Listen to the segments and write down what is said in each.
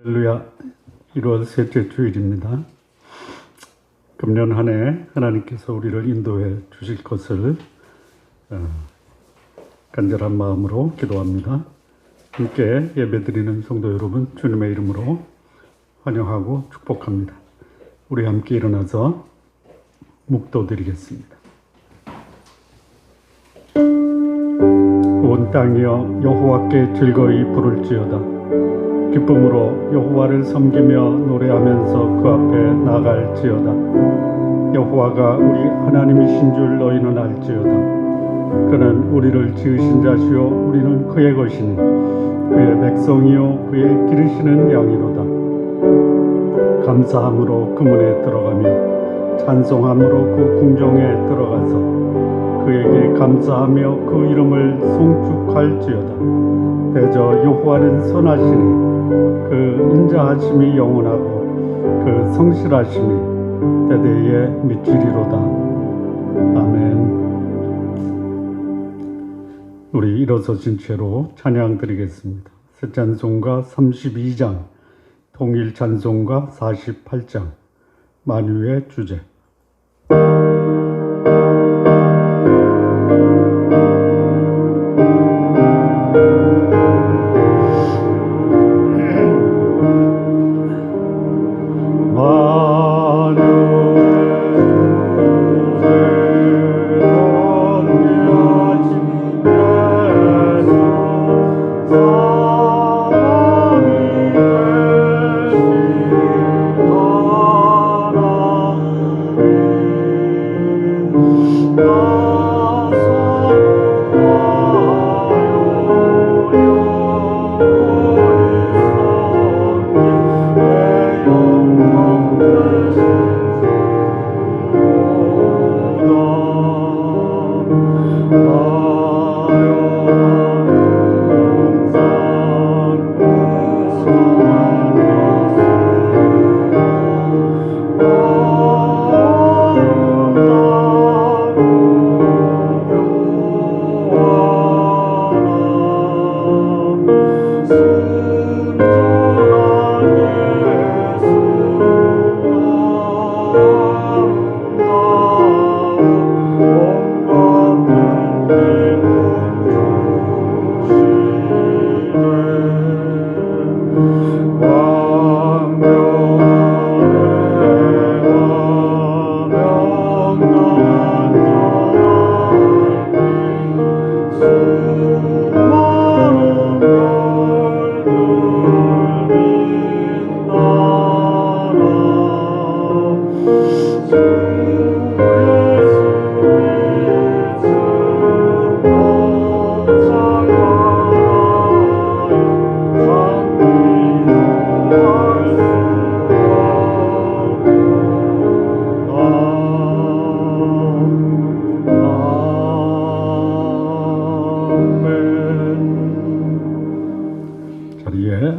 할렐루야. 1월 셋째 주일입니다. 금년 한 해 하나님께서 우리를 인도해 주실 것을 간절한 마음으로 기도합니다. 함께 예배드리는 성도 여러분, 주님의 이름으로 환영하고 축복합니다. 우리 함께 일어나서 묵도드리겠습니다. 온 땅이여 여호와께 즐거이 부를지어다. 기쁨으로 여호와를 섬기며 노래하면서 그 앞에 나갈지어다. 여호와가 우리 하나님이신 줄 너희는 알지어다. 그는 우리를 지으신 자시요 우리는 그의 것이니 그의 백성이요 그의 기르시는 양이로다. 감사함으로 그 문에 들어가며 찬송함으로 그 궁정에 들어가서 그에게 감사하며 그 이름을 송축할지어다. 대저 여호와는 선하시니 그 인자하심이 영원하고 그 성실하심이 대대에 미치리로다. 아멘. 우리 일어서신 채로 찬양 드리겠습니다. 새 찬송가 32장, 통일 찬송가 48장, 만유의 주제.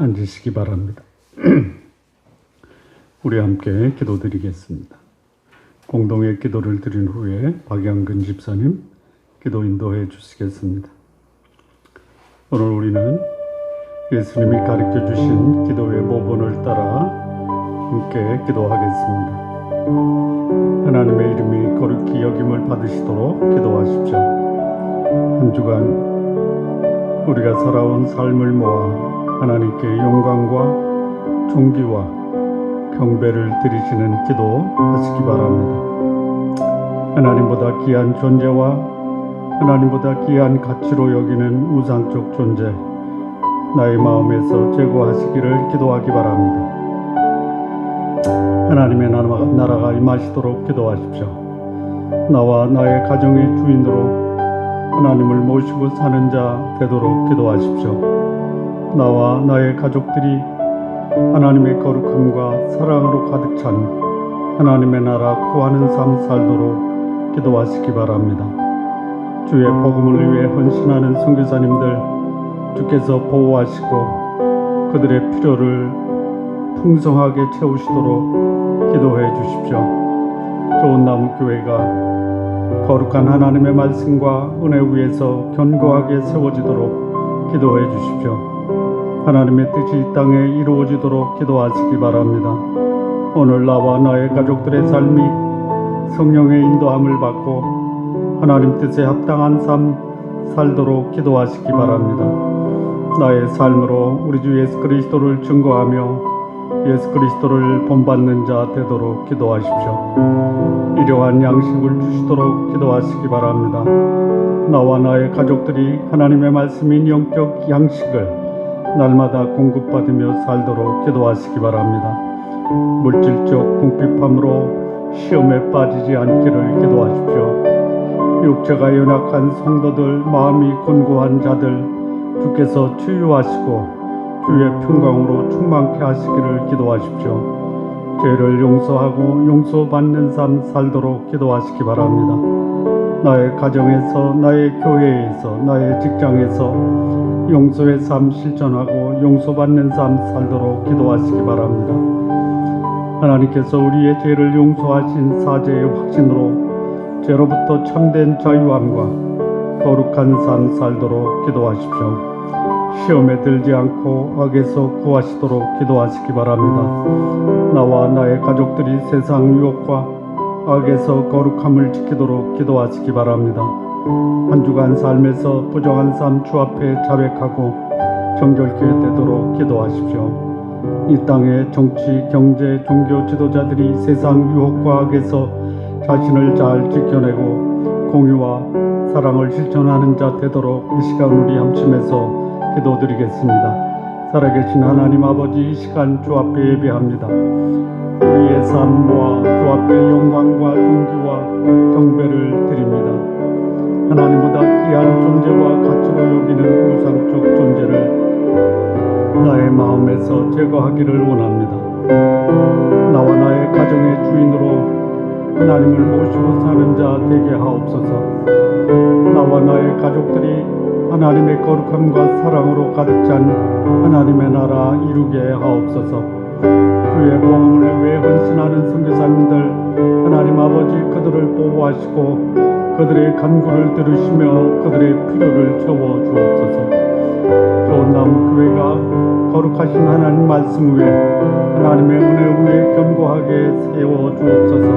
앉으시기 바랍니다. 우리 함께 기도드리겠습니다. 공동의 기도를 드린 후에 박양근 집사님 기도 인도해 주시겠습니다. 오늘 우리는 예수님이 가르쳐 주신 기도의 모본을 따라 함께 기도하겠습니다. 하나님의 이름이 거룩히 여김을 받으시도록 기도하십시오. 한 주간 우리가 살아온 삶을 모아 하나님께 영광과 존귀와 경배를 드리시는 기도 하시기 바랍니다. 하나님보다 귀한 존재와 하나님보다 귀한 가치로 여기는 우상적 존재, 나의 마음에서 제거하시기를 기도하기 바랍니다. 하나님의 나라가 임하시도록 기도하십시오. 나와 나의 가정의 주인으로 하나님을 모시고 사는 자 되도록 기도하십시오. 나와 나의 가족들이 하나님의 거룩함과 사랑으로 가득 찬 하나님의 나라 구하는 삶 살도록 기도하시기 바랍니다. 주의 복음을 위해 헌신하는 선교사님들 주께서 보호하시고 그들의 필요를 풍성하게 채우시도록 기도해 주십시오. 좋은 나무 교회가 거룩한 하나님의 말씀과 은혜 위에서 견고하게 세워지도록 기도해 주십시오. 하나님의 뜻이 이 땅에 이루어지도록 기도하시기 바랍니다. 오늘 나와 나의 가족들의 삶이 성령의 인도함을 받고 하나님 뜻에 합당한 삶 살도록 기도하시기 바랍니다. 나의 삶으로 우리 주 예수 그리스도를 증거하며 예수 그리스도를 본받는 자 되도록 기도하십시오. 일용할 양식을 주시도록 기도하시기 바랍니다. 나와 나의 가족들이 하나님의 말씀인 영적 양식을 날마다 공급받으며 살도록 기도하시기 바랍니다. 물질적 궁핍함으로 시험에 빠지지 않기를 기도하십시오. 육체가 연약한 성도들, 마음이 곤고한 자들 주께서 치유하시고 주의 평강으로 충만케 하시기를 기도하십시오. 죄를 용서하고 용서받는 삶 살도록 기도하시기 바랍니다. 나의 가정에서, 나의 교회에서, 나의 직장에서 용서의 삶 실천하고 용서받는 삶 살도록 기도하시기 바랍니다. 하나님께서 우리의 죄를 용서하신 사죄의 확신으로 죄로부터 참된 자유함과 거룩한 삶 살도록 기도하십시오. 시험에 들지 않고 악에서 구하시도록 기도하시기 바랍니다. 나와 나의 가족들이 세상 유혹과 악에서 거룩함을 지키도록 기도하시기 바랍니다. 한 주간 삶에서 부정한 삶 주 앞에 자백하고 정결케 되도록 기도하십시오. 이 땅의 정치, 경제, 종교 지도자들이 세상 유혹과 악에서 자신을 잘 지켜내고 공의와 사랑을 실천하는 자 되도록 이 시간 우리 함심에서 기도드리겠습니다. 살아계신 하나님 아버지, 이 시간 주 앞에 예배합니다. 우리의 삶과 주 앞에 영광과 존귀와 경배를 드립니다. 하나님보다 귀한 존재와 가치로 여기는 우상적 존재를 나의 마음에서 제거하기를 원합니다. 나와 나의 가정의 주인으로 하나님을 모시고 사는 자 되게 하옵소서. 나와 나의 가족들이 하나님의 거룩함과 사랑으로 가득 찬 하나님의 나라 이루게 하옵소서. 주의 복음을 위해 헌신하는 선교사님들 하나님 아버지 그들을 보호하시고 그들의 간구를 들으시며 그들의 필요를 채워 주옵소서. 좋은 나무 교회가 거룩하신 하나님 말씀 위에 하나님의 은혜 위에 견고하게 세워 주옵소서.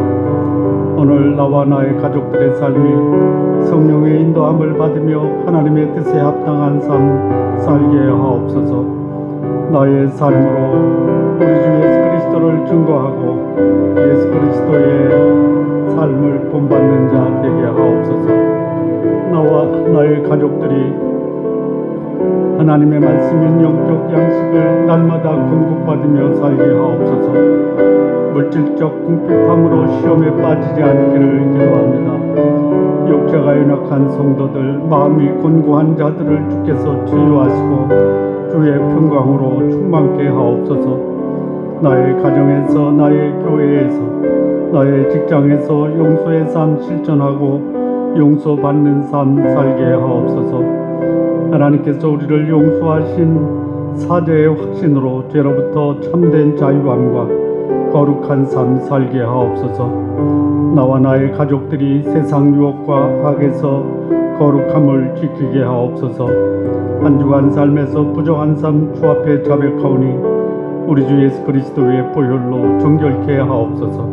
오늘 나와 나의 가족들의 삶이 성령의 인도함을 받으며 하나님의 뜻에 합당한 삶 살게 하옵소서. 나의 삶으로 우리 주 예수 그리스도를 증거하고 예수 그리스도의 삶을 본받는 자 되게 하옵소서. 나와 나의 가족들이 하나님의 말씀인 영적 양식을 날마다 공급받으며 살게 하옵소서. 물질적 궁핍함으로 시험에 빠지지 않기를 기도합니다. 육체가 연약한 성도들, 마음이 곤고한 자들을 주께서 치유하시고 주의 평강으로 충만케 하옵소서. 나의 가정에서, 나의 교회에서, 나의 직장에서 용서의 삶 실천하고 용서받는 삶 살게 하옵소서. 하나님께서 우리를 용서하신 사죄의 확신으로 죄로부터 참된 자유함과 거룩한 삶 살게 하옵소서. 나와 나의 가족들이 세상 유혹과 악에서 거룩함을 지키게 하옵소서. 한 주간 삶에서 부정한 삶 주 앞에 자백하오니 우리 주 예수 그리스도의 보혈로 정결케 하옵소서.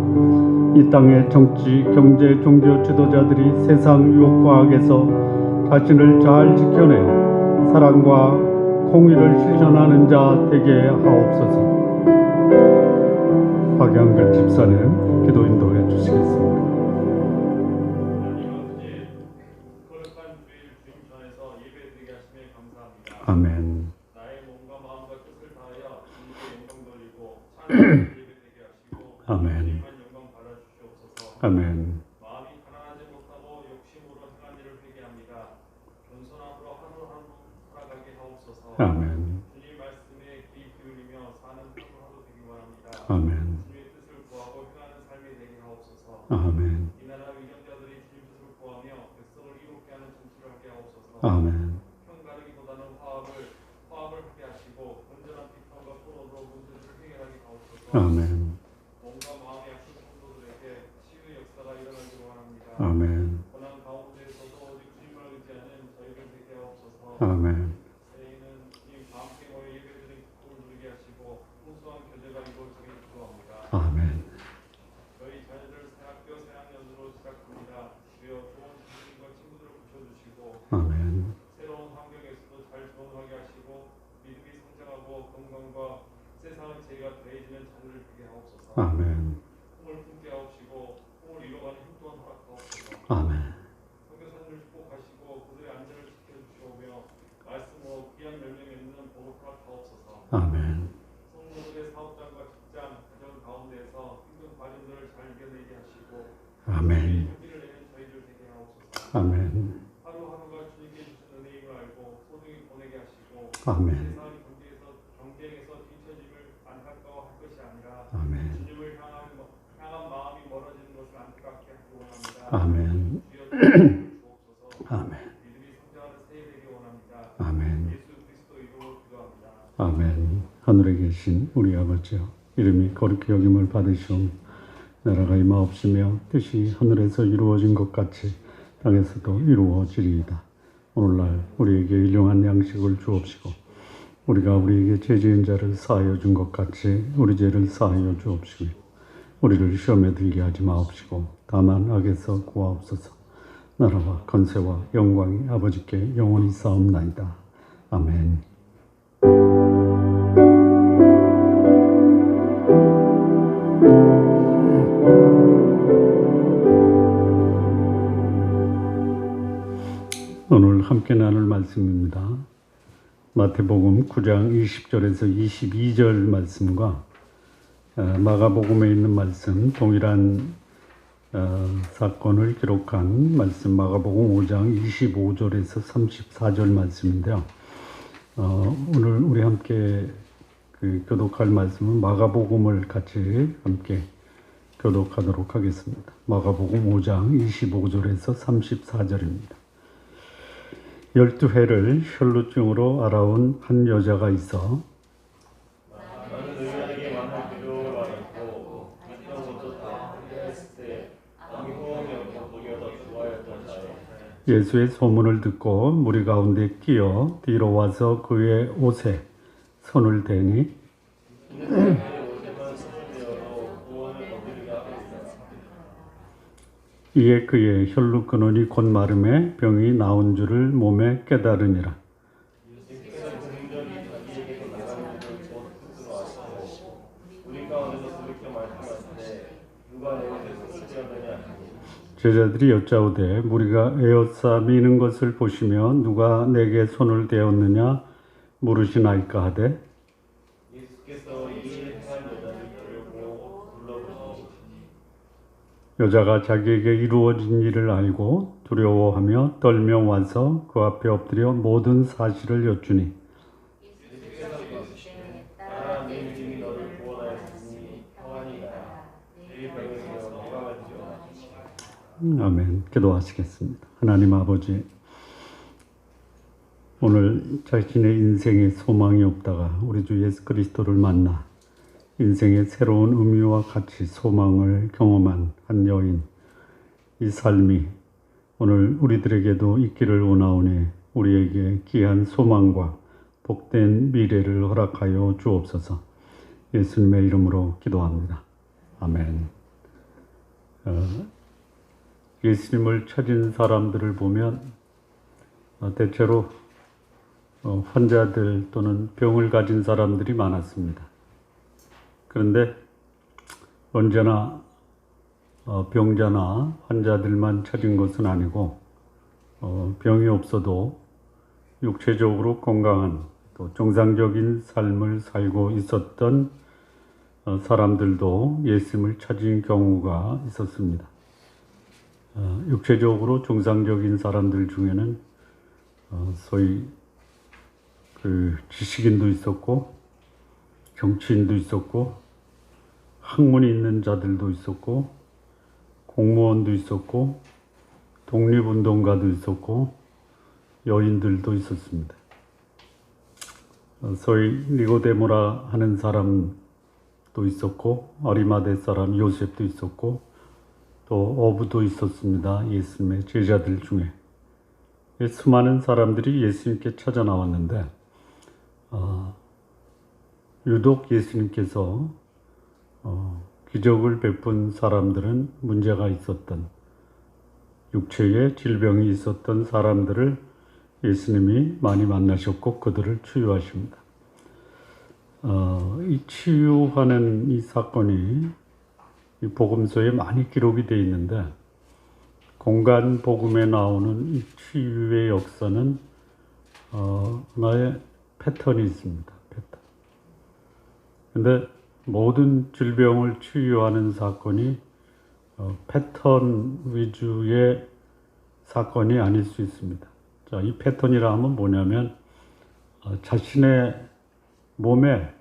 이 땅의 정치, 경제, 종교 지도자들이 세상 유혹과 악에서 자신을 잘 지켜내어 사랑과 공의를 실천하는 자 되게 하옵소서. 박양근 집사님 기도 인도해 주시겠습니다. 아멘. 나의 몸과 마음과 뜻을 다하여 주님께 영광 돌리고 찬양을 예배되게 하시고 아멘. 주님만 영광 받아 주시옵소서. 아멘. 마음이 가난하지 못하고 욕심으로 행한 일을 회개합니다. 겸손함으로 하루하루 살아가게 하옵소서. 아멘. 주님 말씀에 귀 기울이며 사는 하루하루 되기 원합니다. 아멘. 주님의 뜻을 구하고 행하는 삶이 되게 하옵소서. 아멘. 이 나라 위정자들이 주님 뜻을 구하며 백성을 이롭게 하는 정치를 하게 하옵소서. 아멘. 화합을 하게 하시고 온전한 비판과 토론으로 문제를 해결하게 하옵소서. 아멘. 몸과 마음의 약한 성도들에게 치유의 역사가 일어나기를 원합니다. 아멘. 고난 가운데에서도 오직 주님을 의지하는 저희를 되게 하옵소서. 아멘. 저희는 주님 다 함께 모여 예배드리는 더해지는 자녀를 되게 하옵소서. 아멘. 꿈을 품게 하옵시고 꿈을 이뤄가는 힘또한 허락하옵소서. 아멘. 선교사님을 축복하시고 그들의 안전을 지켜주시오며 말씀으로 귀한 열매 맺는 복을 허락하옵소서. 아멘. 성도들의 사업장과 직장, 가정 가운데서 힘든 과정들을 잘 이겨내게 하시고 아멘. 용기를 내는 저희들 되게 하옵소서. 아멘. 하루하루가 주님께 주신 은혜임을 알고 소중히 보내게 하시고 아멘. 세상 경쟁에서 뒤처짐을 안타까워할 것이 아니라 아멘. 주님을 향한 마음이 멀어지는 것을 안타깝게 하기 원합니다. 아멘. 주여 주옵소서. 아멘. 믿음이 성장하는 새해 되기 원합니다. 아멘. 예수 그리스도 이름으로 기도합니다. 아멘. 하늘에 계신 우리 아버지여, 이름이 거룩히 여김을 받으시오며 나라가 임하옵시며 뜻이 하늘에서 이루어진 것 같이 땅에서도 이루어지리이다. 오늘날 우리에게 일용한 양식을 주옵시고 우리가 우리에게 죄 지은 자를 사하여 준 것 같이 우리 죄를 사하여 주옵시고 우리를 시험에 들게 하지 마옵시고 다만 악에서 구하옵소서. 나라와 권세와 영광이 아버지께 영원히 싸움나이다. 아멘. 오늘 함께 나눌 말씀입니다. 마태복음 9장 20절에서 22절 말씀과 마가복음에 있는 말씀, 동일한 사건을 기록한 말씀, 마가복음 5장 25절에서 34절 말씀인데요. 오늘 우리 함께 교독할 말씀은 마가복음을 같이 함께 교독하도록 하겠습니다. 마가복음 5장 25절에서 34절입니다. 12회를 혈루증으로 알아온 한 여자가 있어 나는 의원에게 많은 기도를 받았고 있던 것도 다 했을 때 남이 호응이 없고 도리어 더 좋아했던 자요. 예수의 소문을 듣고 무리 가운데 끼어 뒤로 와서 그의 옷에 손을 대니 이에 그의 혈루 근원이 곧 마름에 병이 나온 줄을 몸에 깨달으니라. 제자들이 여짜오되 무리가 에워싸 미는 것을 보시며 누가 내게 손을 대었느냐 물으시나이까 하되 예수께서 이 일을 행한 여자를 데리고 불러보시니 여자가 자기에게 이루어진 일을 알고 두려워하며 떨며 와서 그 앞에 엎드려 모든 사실을 여쭈니 예수께서 이르시되 딸아 네 믿음이 너를 구원하였으니 평안히 가라. 네 병에서 너가 만지어. 아멘. 기도하시겠습니다. 하나님 아버지, 오늘 자신의 인생에 소망이 없다가 우리 주 예수 그리스도를 만나 인생의 새로운 의미와 가치, 소망을 경험한 한 여인, 이 삶이 오늘 우리들에게도 있기를 원하오니 우리에게 귀한 소망과 복된 미래를 허락하여 주옵소서. 예수님의 이름으로 기도합니다. 아멘. 예수님을 찾은 사람들을 보면 대체로 환자들 또는 병을 가진 사람들이 많았습니다. 그런데 언제나 병자나 환자들만 찾은 것은 아니고 병이 없어도 육체적으로 건강한 또 정상적인 삶을 살고 있었던 사람들도 예수님을 찾은 경우가 있었습니다. 육체적으로 정상적인 사람들 중에는 소위 지식인도 있었고 정치인도 있었고 학문이 있는 자들도 있었고 공무원도 있었고 독립운동가도 있었고 여인들도 있었습니다. 소위 니고데모라 하는 사람도 있었고 아리마대 사람 요셉도 있었고 또 어부도 있었습니다. 예수님의 제자들 중에. 수많은 사람들이 예수님께 찾아 나왔는데 유독 예수님께서 기적을 베푼 사람들은 문제가 있었던, 육체에 질병이 있었던 사람들을 예수님이 많이 만나셨고 그들을 치유하십니다. 이 치유하는 이 사건이 이 복음서에 많이 기록이 되어 있는데, 공간 복음에 나오는 이 치유의 역사는 하나의 패턴이 있습니다. 패턴. 근데 모든 질병을 치유하는 사건이 패턴 위주의 사건이 아닐 수 있습니다. 자, 이 패턴이라 하면 뭐냐면 자신의 몸에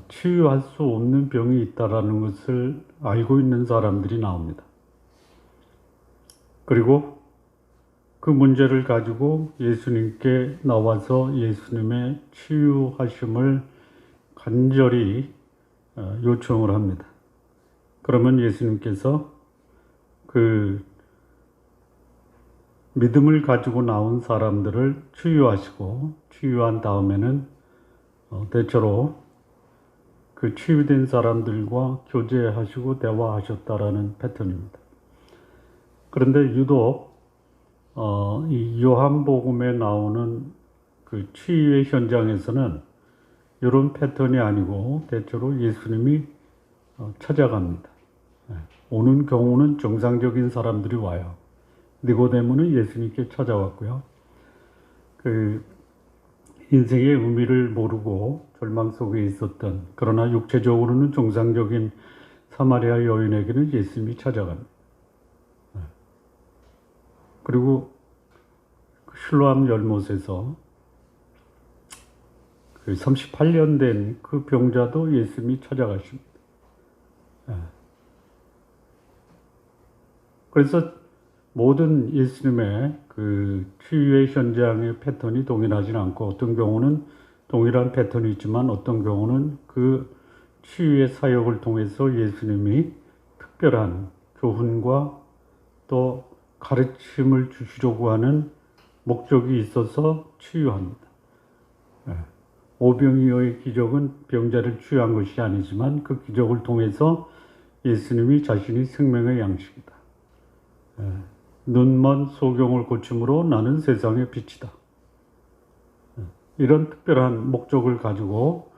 치유할 수 없는 병이 있다라는 것을 알고 있는 사람들이 나옵니다. 그리고 그 문제를 가지고 예수님께 나와서 예수님의 치유하심을 간절히 요청을 합니다. 그러면 예수님께서 그 믿음을 가지고 나온 사람들을 치유하시고, 치유한 다음에는 대체로 그 치유된 사람들과 교제하시고 대화하셨다라는 패턴입니다. 그런데 유독 이 요한복음에 나오는 그 치유의 현장에서는 이런 패턴이 아니고 대체로 예수님이 찾아갑니다. 오는 경우는 정상적인 사람들이 와요. 니고데모는 예수님께 찾아왔고요. 그 인생의 의미를 모르고 절망 속에 있었던, 그러나 육체적으로는 정상적인 사마리아 여인에게는 예수님이 찾아갑니다. 그리고 실로암 열못에서 그 38년 된 그 병자도 예수님이 찾아가십니다. 그래서 모든 예수님의 그 치유의 현장의 패턴이 동일하지는 않고, 어떤 경우는 동일한 패턴이 있지만 어떤 경우는 그 치유의 사역을 통해서 예수님이 특별한 교훈과 또 가르침을 주시려고 하는 목적이 있어서 치유합니다. 오병이어의 기적은 병자를 치유한 것이 아니지만 그 기적을 통해서 예수님이 자신이 생명의 양식이다. 눈먼 소경을 고침으로 나는 세상의 빛이다. 이런 특별한 목적을 가지고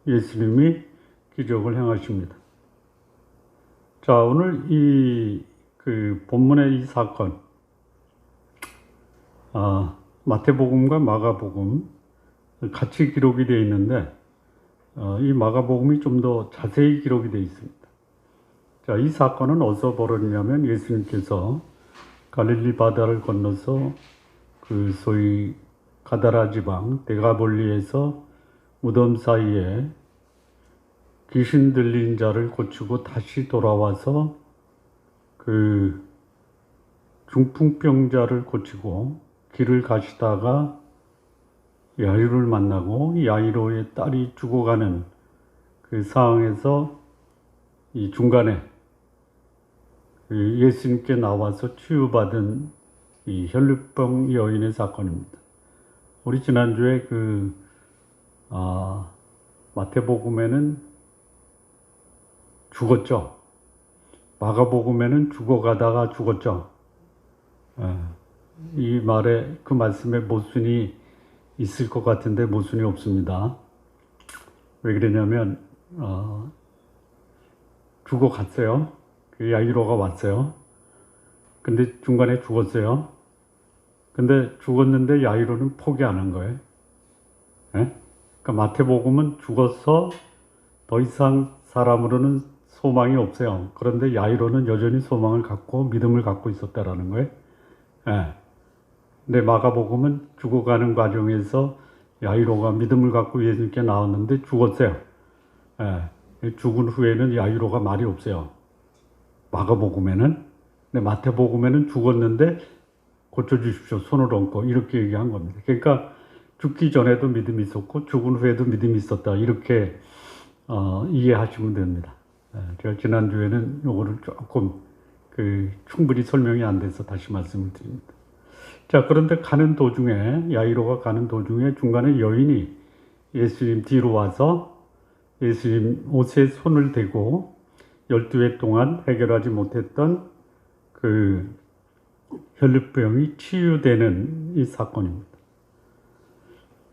예수님이 기적을 행하십니다. 자, 오늘 이 그 본문의 이 사건, 마태복음과 마가복음 같이 기록이 되어 있는데, 이 마가복음이 좀 더 자세히 기록이 되어 있습니다. 자, 이 사건은 어디서 벌어지냐면 예수님께서 갈릴리 바다를 건너서 그 소위 가다라 지방 데가볼리에서 무덤 사이에 귀신 들린 자를 고치고 다시 돌아와서 그 중풍병자를 고치고 길을 가시다가 야이로를 만나고 야이로의 딸이 죽어가는 그 상황에서 이 중간에 예수님께 나와서 치유받은 이 혈루병 여인의 사건입니다. 우리 지난주에 그 마태복음에는 죽었죠. 마가복음에는 죽어가다가 죽었죠. 이 말에 그 말씀에 모순이 있을 것 같은데 모순이 없습니다. 왜 그러냐면 죽어갔어요. 그 야이로가 왔어요. 근데 중간에 죽었어요. 근데 죽었는데 야이로는 포기 안 한 거예요. 그러니까 마태복음은 죽어서 더 이상 사람으로는 소망이 없어요. 그런데 야이로는 여전히 소망을 갖고 믿음을 갖고 있었다라는 거예요. 근데 마가복음은 죽어가는 과정에서 야이로가 믿음을 갖고 예수님께 나왔는데 죽었어요. 죽은 후에는 야이로가 말이 없어요. 마가복음에는. 근데 마태복음에는 죽었는데 고쳐주십시오. 손을 얹고 이렇게 얘기한 겁니다. 그러니까 죽기 전에도 믿음이 있었고 죽은 후에도 믿음이 있었다. 이렇게 이해하시면 됩니다. 제가 지난주에는 요거를 조금 충분히 설명이 안 돼서 다시 말씀을 드립니다. 자, 그런데 가는 도중에, 야이로가 가는 도중에 중간에 여인이 예수님 뒤로 와서 예수님 옷에 손을 대고 12회 동안 해결하지 못했던 그 혈루병이 치유되는 이 사건입니다.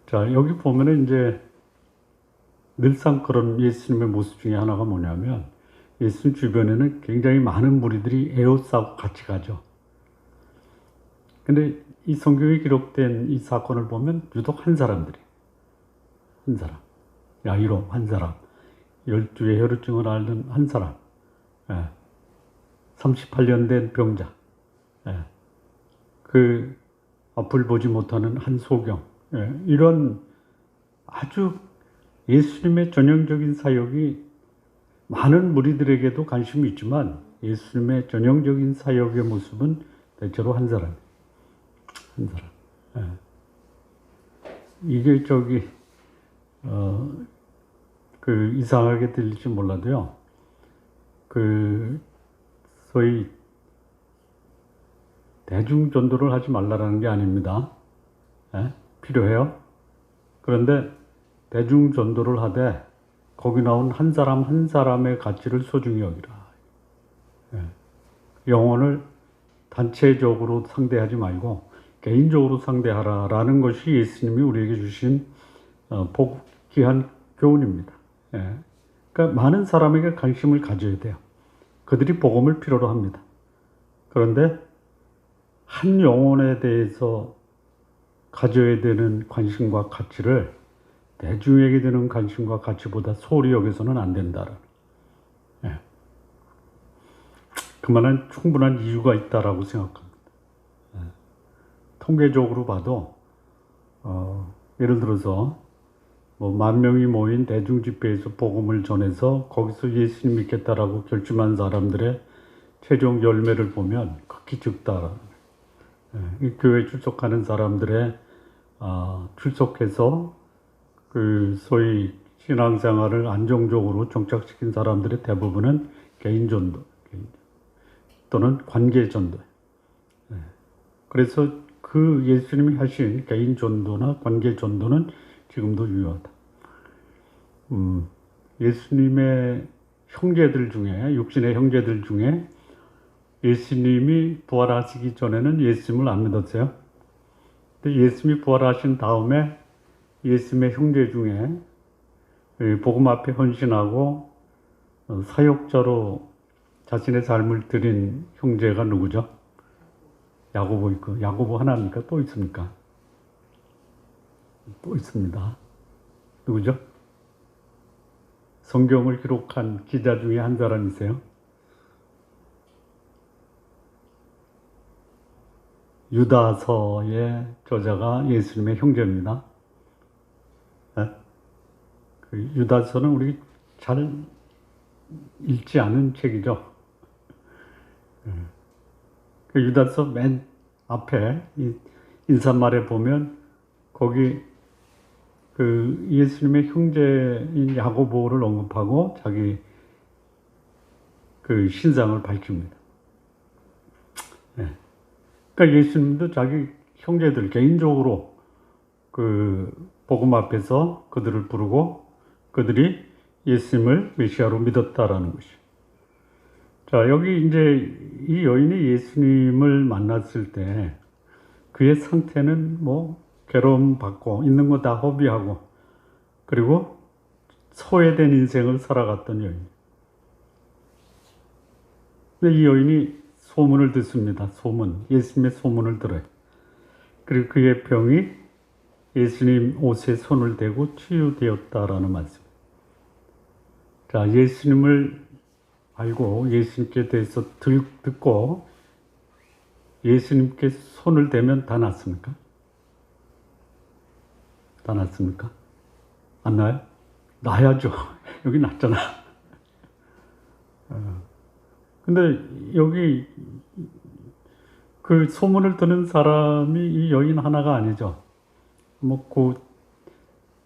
자, 여기 보면은 이제 늘상 그런 예수님의 모습 중에 하나가 뭐냐면 예수님 주변에는 굉장히 많은 무리들이 에워싸고 같이 가죠. 근데 이 성경에 기록된 이 사건을 보면 유독 한 사람들이, 한 사람, 야이로 한 사람, 12의 혈루증을 앓는 한 사람, 38년 된 병자, 그 앞을 보지 못하는 한 소경, 이런 아주 예수님의 전형적인 사역이 많은 무리들에게도 관심이 있지만 예수님의 전형적인 사역의 모습은 대체로 한 사람, 한 사람. 이게 이상하게 들릴지 몰라도요. 소위 대중 전도를 하지 말라라는 게 아닙니다. 필요해요. 그런데 대중 전도를 하되 거기 나온 한 사람 한 사람의 가치를 소중히 여기라. 영혼을 단체적으로 상대하지 말고 개인적으로 상대하라라는 것이 예수님이 우리에게 주신 귀한 교훈입니다. 그러니까 많은 사람에게 관심을 가져야 돼요. 그들이 복음을 필요로 합니다. 그런데 한 영혼에 대해서 가져야 되는 관심과 가치를 대중에게 되는 관심과 가치보다 소홀히 여기서는 안 된다라는, 그만한 충분한 이유가 있다라고 생각합니다. 통계적으로 봐도 예를 들어서 뭐 10,000명이 모인 대중 집회에서 복음을 전해서 거기서 예수님 믿겠다라고 결심한 사람들의 최종 열매를 보면 극히 적다라는, 이 교회 출석하는 사람들의 출석해서 소위 신앙생활을 안정적으로 정착시킨 사람들의 대부분은 개인전도 또는 관계전도. 그래서 그 예수님이 하신 개인전도나 관계전도는 지금도 유효하다. 예수님의 형제들 중에, 육신의 형제들 중에 예수님이 부활하시기 전에는 예수님을 안 믿었어요. 근데 예수님이 부활하신 다음에 예수님의 형제 중에 복음 앞에 헌신하고 사역자로 자신의 삶을 드린 형제가 누구죠? 야고보 있고, 야고보 하나입니까? 또 있습니까? 또 있습니다. 누구죠? 성경을 기록한 기자 중에 한 사람이세요. 유다서의 저자가 예수님의 형제입니다. 유다서는 우리 잘 읽지 않은 책이죠. 유다서 맨 앞에 인사말에 보면 거기 예수님의 형제인 야고보를 언급하고 자기 신상을 밝힙니다. 그러니까 예수님도 자기 형제들 개인적으로 복음 앞에서 그들을 부르고 그들이 예수님을 메시아로 믿었다라는 것이죠. 자, 여기 이제 이 여인이 예수님을 만났을 때 그의 상태는 괴로움 받고 있는 거 다 허비하고 그리고 소외된 인생을 살아갔던 여인. 근데 이 여인이 소문을 듣습니다. 예수님의 소문을 들어요. 그리고 그의 병이 예수님 옷에 손을 대고 치유되었다라는 말씀. 자, 예수님을 알고 예수님께 대해서 듣고 예수님께 손을 대면 다 낫습니까? 다 낫습니까? 안 나요? 나야죠. 여기 낫잖아. 근데 여기 소문을 듣는 사람이 이 여인 하나가 아니죠.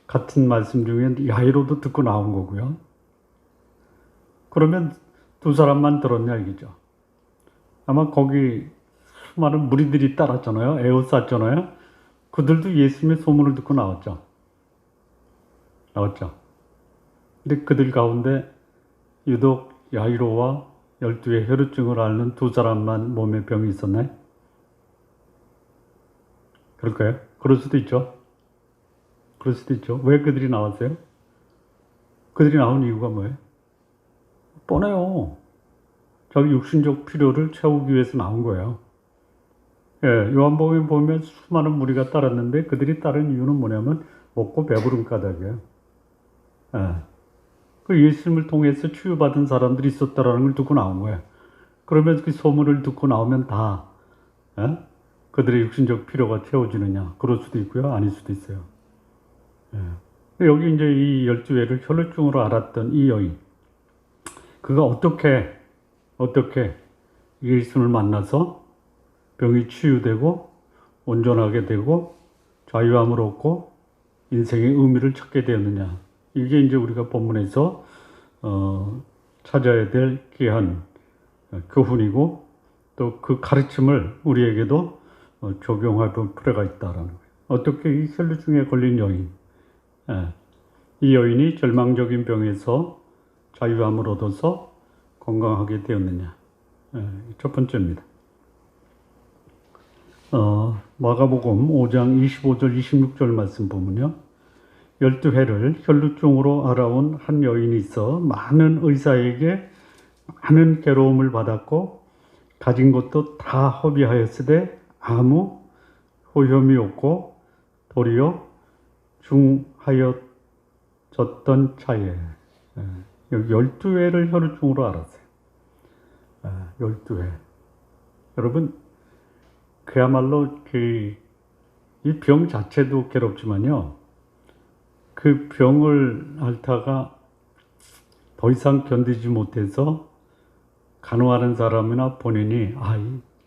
같은 말씀 중에 야이로도 듣고 나온 거고요. 그러면 두 사람만 들었냐 이거죠. 아마 거기 수많은 무리들이 따랐잖아요. 에워쌌잖아요. 그들도 예수님의 소문을 듣고 나왔죠. 근데 그들 가운데 유독 야이로와 12의 혈루증을 앓는 두 사람만 몸에 병이 있었나요? 그럴까요? 그럴 수도 있죠. 왜 그들이 나왔어요? 그들이 나온 이유가 뭐예요? 뻔해요. 자기 육신적 필요를 채우기 위해서 나온 거예요. 예, 요한복음에 보면 수많은 무리가 따랐는데 그들이 따른 이유는 뭐냐면 먹고 배부른 까닭이에요. 예. 그 예수님을 통해서 치유받은 사람들이 있었다라는 걸 듣고 나온 거예요. 그러면 그 소문을 듣고 나오면 다 예? 그들의 육신적 필요가 채워지느냐? 그럴 수도 있고요, 아닐 수도 있어요. 예. 여기 이제 이 12회를 혈루증으로 앓았던 이 여인, 그가 어떻게 예수님을 만나서 병이 치유되고 온전하게 되고 자유함을 얻고 인생의 의미를 찾게 되었느냐. 이게 이제 우리가 본문에서 찾아야 될 귀한 교훈이고 또 그 가르침을 우리에게도 적용할 필요가 있다라는 거예요. 어떻게 이 혈루증에 걸린 여인, 이 여인이 절망적인 병에서 자유함을 얻어서 건강하게 되었느냐. 첫 번째입니다. 마가복음 5장 25절 26절 말씀 보면요. 12회를 혈루증으로 알아온 한 여인이 있어 많은 의사에게 많은 괴로움을 받았고 가진 것도 다 허비하였으되 아무 효험이 없고 도리어 중하여졌던 차에 여기 12회를 혈루증으로 알았어요. 12회. 여러분 그야말로 이 병 자체도 괴롭지만요. 그 병을 앓다가 더 이상 견디지 못해서 간호하는 사람이나 본인이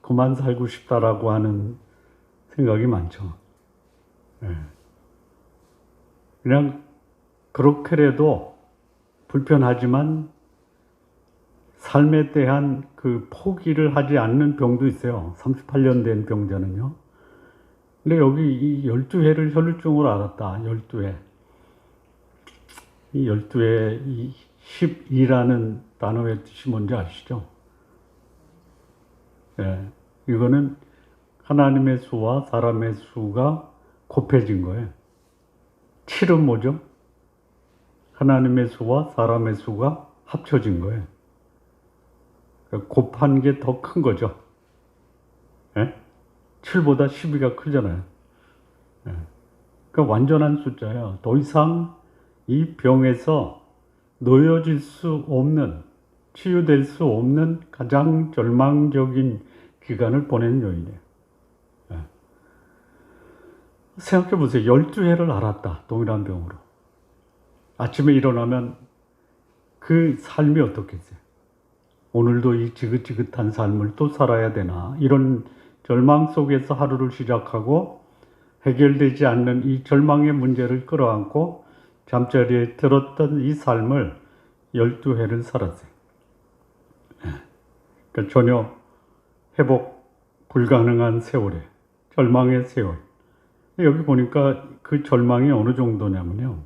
그만 살고 싶다라고 하는 생각이 많죠. 그냥 그렇게라도 불편하지만 삶에 대한 그 포기를 하지 않는 병도 있어요. 38년 된 병자는요. 근데 여기 이 12회를 혈루증으로 앓았다. 12회. 이 12회, 이 12라는 단어의 뜻이 뭔지 아시죠? 이거는 하나님의 수와 사람의 수가 곱해진 거예요. 7은 뭐죠? 하나님의 수와 사람의 수가 합쳐진 거예요. 곱한 게 더 큰 거죠. 7보다 12가 크잖아요. 그러니까 완전한 숫자예요. 더 이상 이 병에서 놓여질 수 없는, 치유될 수 없는 가장 절망적인 기간을 보낸 여인이에요. 생각해 보세요. 12회를 앓았다. 동일한 병으로. 아침에 일어나면 그 삶이 어떻겠어요? 오늘도 이 지긋지긋한 삶을 또 살아야 되나? 이런 절망 속에서 하루를 시작하고 해결되지 않는 이 절망의 문제를 끌어안고 잠자리에 들었던 이 삶을 12회를 살았어요. 그러니까 전혀 회복 불가능한 세월에, 절망의 세월. 여기 보니까 그 절망이 어느 정도냐면요.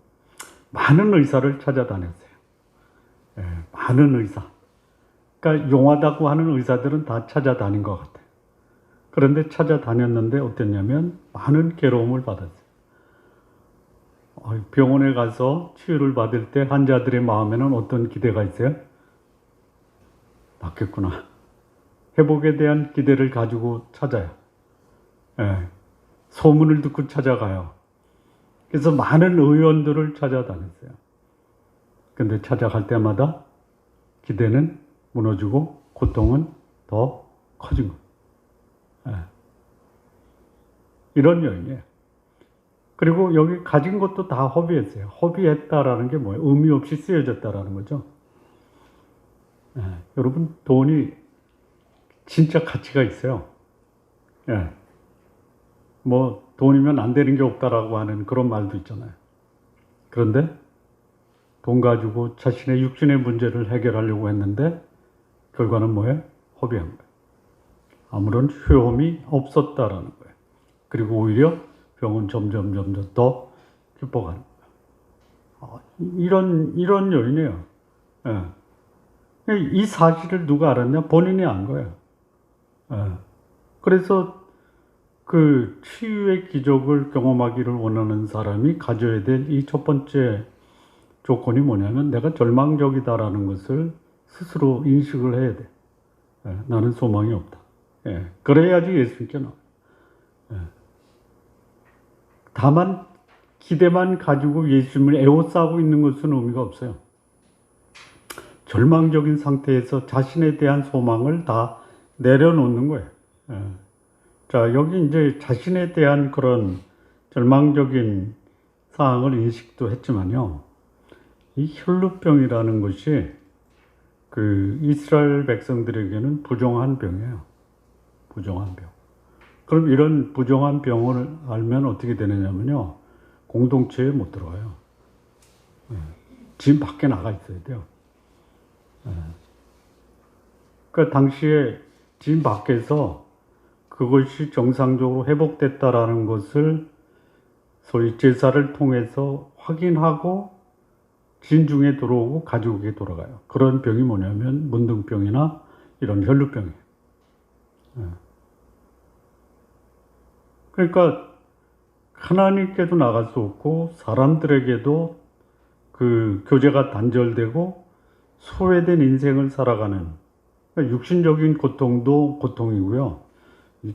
많은 의사를 찾아다녔어요. 많은 의사. 그러니까 용하다고 하는 의사들은 다 찾아다닌 것 같아요. 그런데 찾아다녔는데 어땠냐면 많은 괴로움을 받았어요. 병원에 가서 치유를 받을 때 환자들의 마음에는 어떤 기대가 있어요? 낫겠구나. 회복에 대한 기대를 가지고 찾아요. 소문을 듣고 찾아가요. 그래서 많은 의원들을 찾아다녔어요. 근데 찾아갈 때마다 기대는 무너지고 고통은 더 커진 거예요. 이런 여인이에요. 그리고 여기 가진 것도 다 허비했어요. 허비했다라는 게 뭐예요? 의미 없이 쓰여졌다라는 거죠. 여러분, 돈이 진짜 가치가 있어요. 뭐 돈이면 안 되는 게 없다라고 하는 그런 말도 있잖아요. 그런데 돈 가지고 자신의 육신의 문제를 해결하려고 했는데 결과는 뭐예요? 허비한 거예요. 아무런 효험이 없었다라는 거예요. 그리고 오히려 병은 점점 더 깊어가는 거예요. 이런 요인이에요. 이 사실을 누가 알았냐? 본인이 안 거예요. 그래서 그 치유의 기적을 경험하기를 원하는 사람이 가져야 될 이 첫 번째 조건이 뭐냐면 내가 절망적이다라는 것을 스스로 인식을 해야 돼. 나는 소망이 없다. 그래야지 예수님께 나와요. 다만 기대만 가지고 예수님을 애워싸고 있는 것은 의미가 없어요. 절망적인 상태에서 자신에 대한 소망을 다 내려놓는 거예요. 자, 여기 이제 자신에 대한 그런 절망적인 사항을 인식도 했지만요. 이 혈루병이라는 것이 그 이스라엘 백성들에게는 부정한 병이에요. 부정한 병. 그럼 이런 부정한 병을 알면 어떻게 되느냐면요. 공동체에 못 들어가요. 집 밖에 나가 있어야 돼요. 그 당시에 집 밖에서 그것이 정상적으로 회복됐다라는 것을 소위 제사를 통해서 확인하고 진중에 들어오고 가족에게 돌아가요. 그런 병이 뭐냐면 문둥병이나 이런 혈루병이에요. 그러니까 하나님께도 나갈 수 없고 사람들에게도 그 교제가 단절되고 소외된 인생을 살아가는, 그러니까 육신적인 고통도 고통이고요.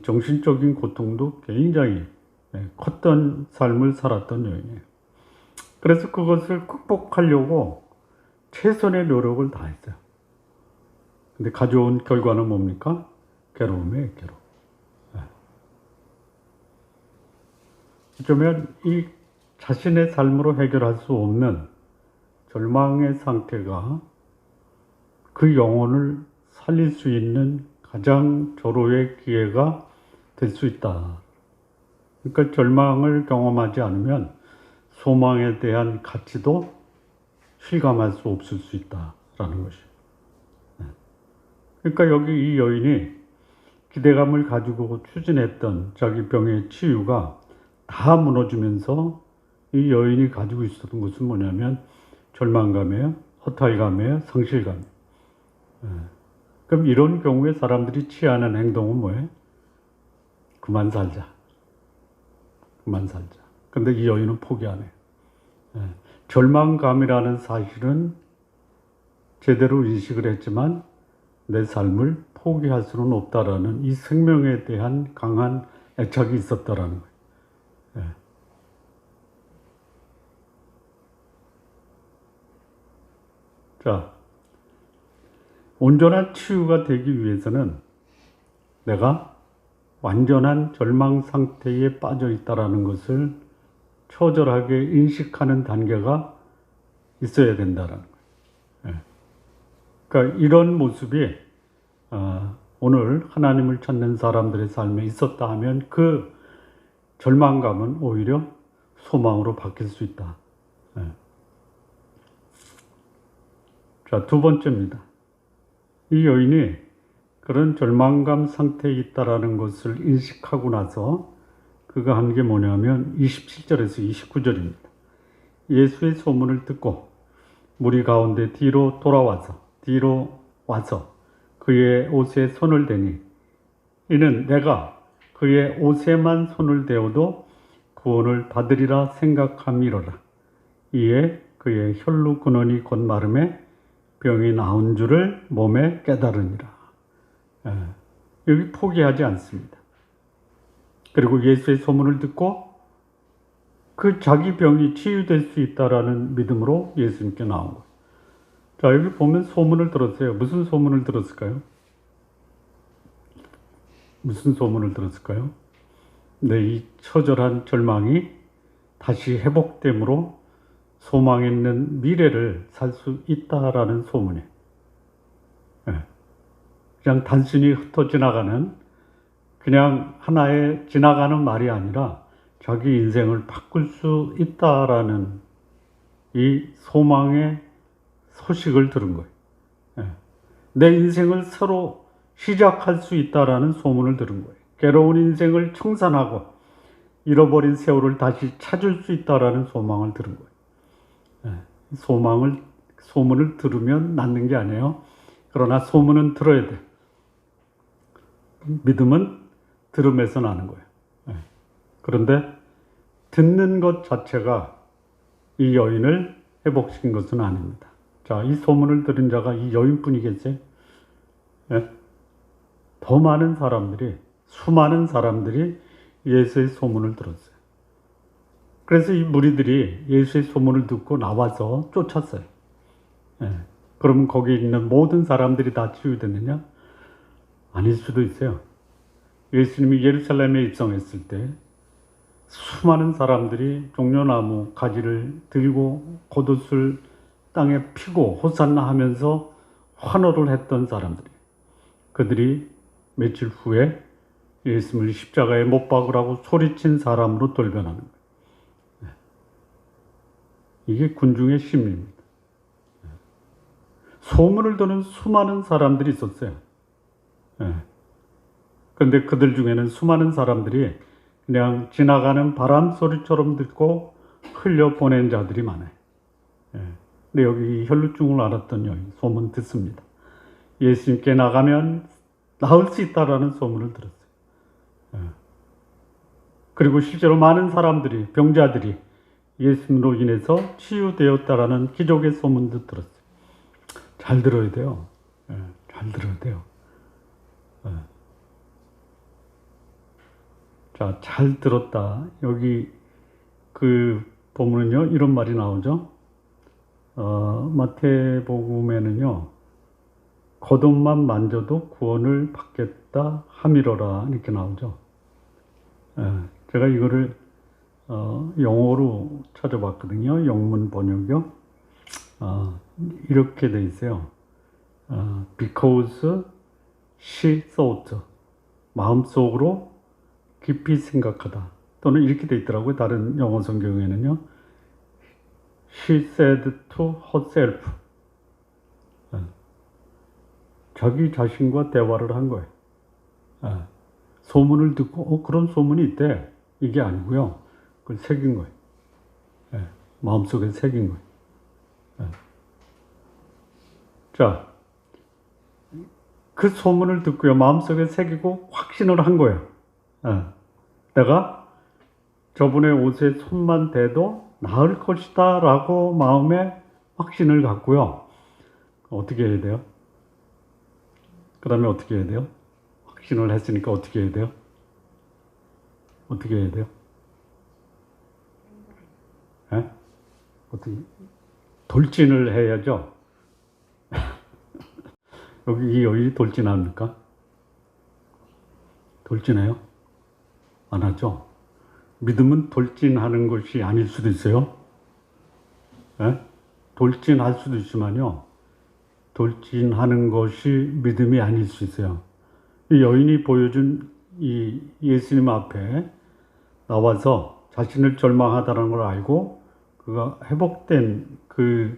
정신적인 고통도 굉장히 컸던 삶을 살았던 여인이에요. 그래서 그것을 극복하려고 최선의 노력을 다했어요. 근데 가져온 결과는 뭡니까? 괴로움이에요, 괴로움. 어쩌면 이 자신의 삶으로 해결할 수 없는 절망의 상태가 그 영혼을 살릴 수 있는 가장 절호의 기회가 될 수 있다. 그러니까 절망을 경험하지 않으면 소망에 대한 가치도 실감할 수 없을 수 있다라는 것이에요. 그러니까 여기 이 여인이 기대감을 가지고 추진했던 자기 병의 치유가 다 무너지면서 이 여인이 가지고 있었던 것은 뭐냐면 절망감이에요, 허탈감이에요, 상실감이에요. 그럼 이런 경우에 사람들이 취하는 행동은 뭐예요? 그만 살자. 그만 살자. 근데 이 여인은 포기 안 해요. 절망감이라는 사실은 제대로 인식을 했지만 내 삶을 포기할 수는 없다라는 이 생명에 대한 강한 애착이 있었다라는 거예요. 자, 온전한 치유가 되기 위해서는 내가 완전한 절망 상태에 빠져 있다라는 것을 처절하게 인식하는 단계가 있어야 된다라는 거예요. 그러니까 이런 모습이 오늘 하나님을 찾는 사람들의 삶에 있었다 하면 그 절망감은 오히려 소망으로 바뀔 수 있다. 자, 두 번째입니다. 이 여인이 그런 절망감 상태에 있다라는 것을 인식하고 나서 그가 한 게 뭐냐면 27절에서 29절입니다. 예수의 소문을 듣고 무리 가운데 뒤로 와서 그의 옷에 손을 대니 이는 내가 그의 옷에만 손을 대어도 구원을 받으리라 생각함이로라. 이에 그의 혈루 근원이 곧 마름에 병이 나은 줄을 몸에 깨달으니라. 여기 포기하지 않습니다. 그리고 예수의 소문을 듣고 그 자기 병이 치유될 수 있다라는 믿음으로 예수님께 나온 거예요. 자, 여기 보면 소문을 들었어요. 무슨 소문을 들었을까요? 무슨 소문을 들었을까요? 네, 이 처절한 절망이 다시 회복됨으로 소망 있는 미래를 살 수 있다라는 소문이에요. 그냥 단순히 흩어 지나가는 그냥 하나의 지나가는 말이 아니라 자기 인생을 바꿀 수 있다라는 이 소망의 소식을 들은 거예요. 내 인생을 새로 시작할 수 있다라는 소문을 들은 거예요. 괴로운 인생을 청산하고 잃어버린 세월을 다시 찾을 수 있다라는 소망을 들은 거예요. 소문을 들으면 낫는 게 아니에요. 그러나 소문은 들어야 돼. 믿음은 들음에서 나는 거예요. 그런데 듣는 것 자체가 이 여인을 회복시킨 것은 아닙니다. 자, 이 소문을 들은 자가 이 여인뿐이겠어요? 예? 더 많은 사람들이, 수많은 사람들이 예수의 소문을 들었어요. 그래서 이 무리들이 예수의 소문을 듣고 나와서 쫓았어요. 예. 그러면 거기 있는 모든 사람들이 다 치유됐느냐? 아닐 수도 있어요. 예수님이 예루살렘에 입성했을 때 수많은 사람들이 종려나무 가지를 들고 겉옷을 땅에 피고 호산나 하면서 환호를 했던 사람들이, 그들이 며칠 후에 예수님을 십자가에 못 박으라고 소리친 사람으로 돌변하는 거예요. 이게 군중의 심리입니다. 소문을 듣는 수많은 사람들이 있었어요. 그런데 그들 중에는 수많은 사람들이 그냥 지나가는 바람 소리처럼 듣고 흘려보낸 자들이 많아요. 근데 여기 혈루증을 앓았던 여인 소문 듣습니다. 예수님께 나가면 나을 수 있다라는 소문을 들었어요. 그리고 실제로 많은 사람들이, 병자들이 예수님으로 인해서 치유되었다라는 기적의 소문도 들었어요. 잘 들어야 돼요. 잘 들어야 돼요. 자, 잘 들었다. 여기 그 보면은요, 이런 말이 나오죠. 마태복음에는요, 겉옷만 만져도 구원을 받겠다 함이로라 이렇게 나오죠. 제가 이거를 영어로 찾아봤거든요. 영문 번역이요. 이렇게 돼 있어요. Because she thought, 마음속으로 깊이 생각하다. 또는 이렇게 돼 있더라고요. 다른 영어 성경에는요. She said to herself. 자기 자신과 대화를 한 거예요. 소문을 듣고 그런 소문이 있대. 이게 아니고요. 그걸 새긴 거예요. 마음속에 새긴 거예요. 자, 그 소문을 듣고요. 마음속에 새기고 확신을 한 거예요. 내가 저분의 옷에 손만 대도 나을 것이다 라고 마음에 확신을 갖고요. 어떻게 해야 돼요? 그 다음에 어떻게 해야 돼요? 확신을 했으니까 어떻게 해야 돼요? 어떻게 해야 돼요? 어떻게? 돌진을 해야죠. 여기 이 여인이 돌진합니까? 돌진해요? 안 하죠? 믿음은 돌진하는 것이 아닐 수도 있어요. 돌진할 수도 있지만요. 돌진하는 것이 믿음이 아닐 수 있어요. 이 여인이 보여준 이 예수님 앞에 나와서 자신을 절망하다는 걸 알고 그가 회복된 그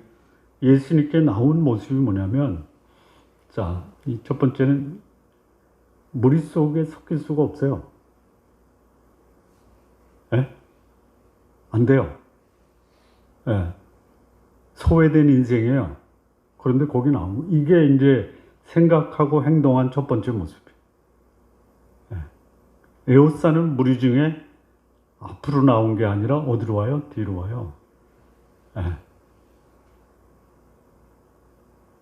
예수님께 나온 모습이 뭐냐면, 자, 이 첫 번째는 무리 속에 섞일 수가 없어요. 안 돼요. 소외된 인생이에요. 그런데 거기 나오고, 이게 이제 생각하고 행동한 첫 번째 모습이에요. 에오사는 무리 중에 앞으로 나온 게 아니라 어디로 와요? 뒤로 와요.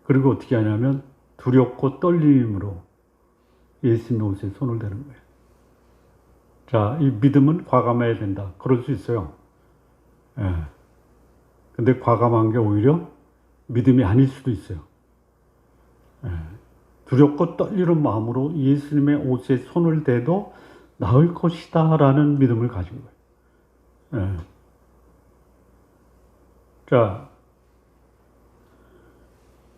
그리고 어떻게 하냐면 두렵고 떨림으로 예수님의 옷에 손을 대는 거예요. 자, 이 믿음은 과감해야 된다. 그럴 수 있어요. 근데 과감한 게 오히려 믿음이 아닐 수도 있어요. 두렵고 떨리는 마음으로 예수님의 옷에 손을 대도 나을 것이다 라는 믿음을 가진 거예요. 자,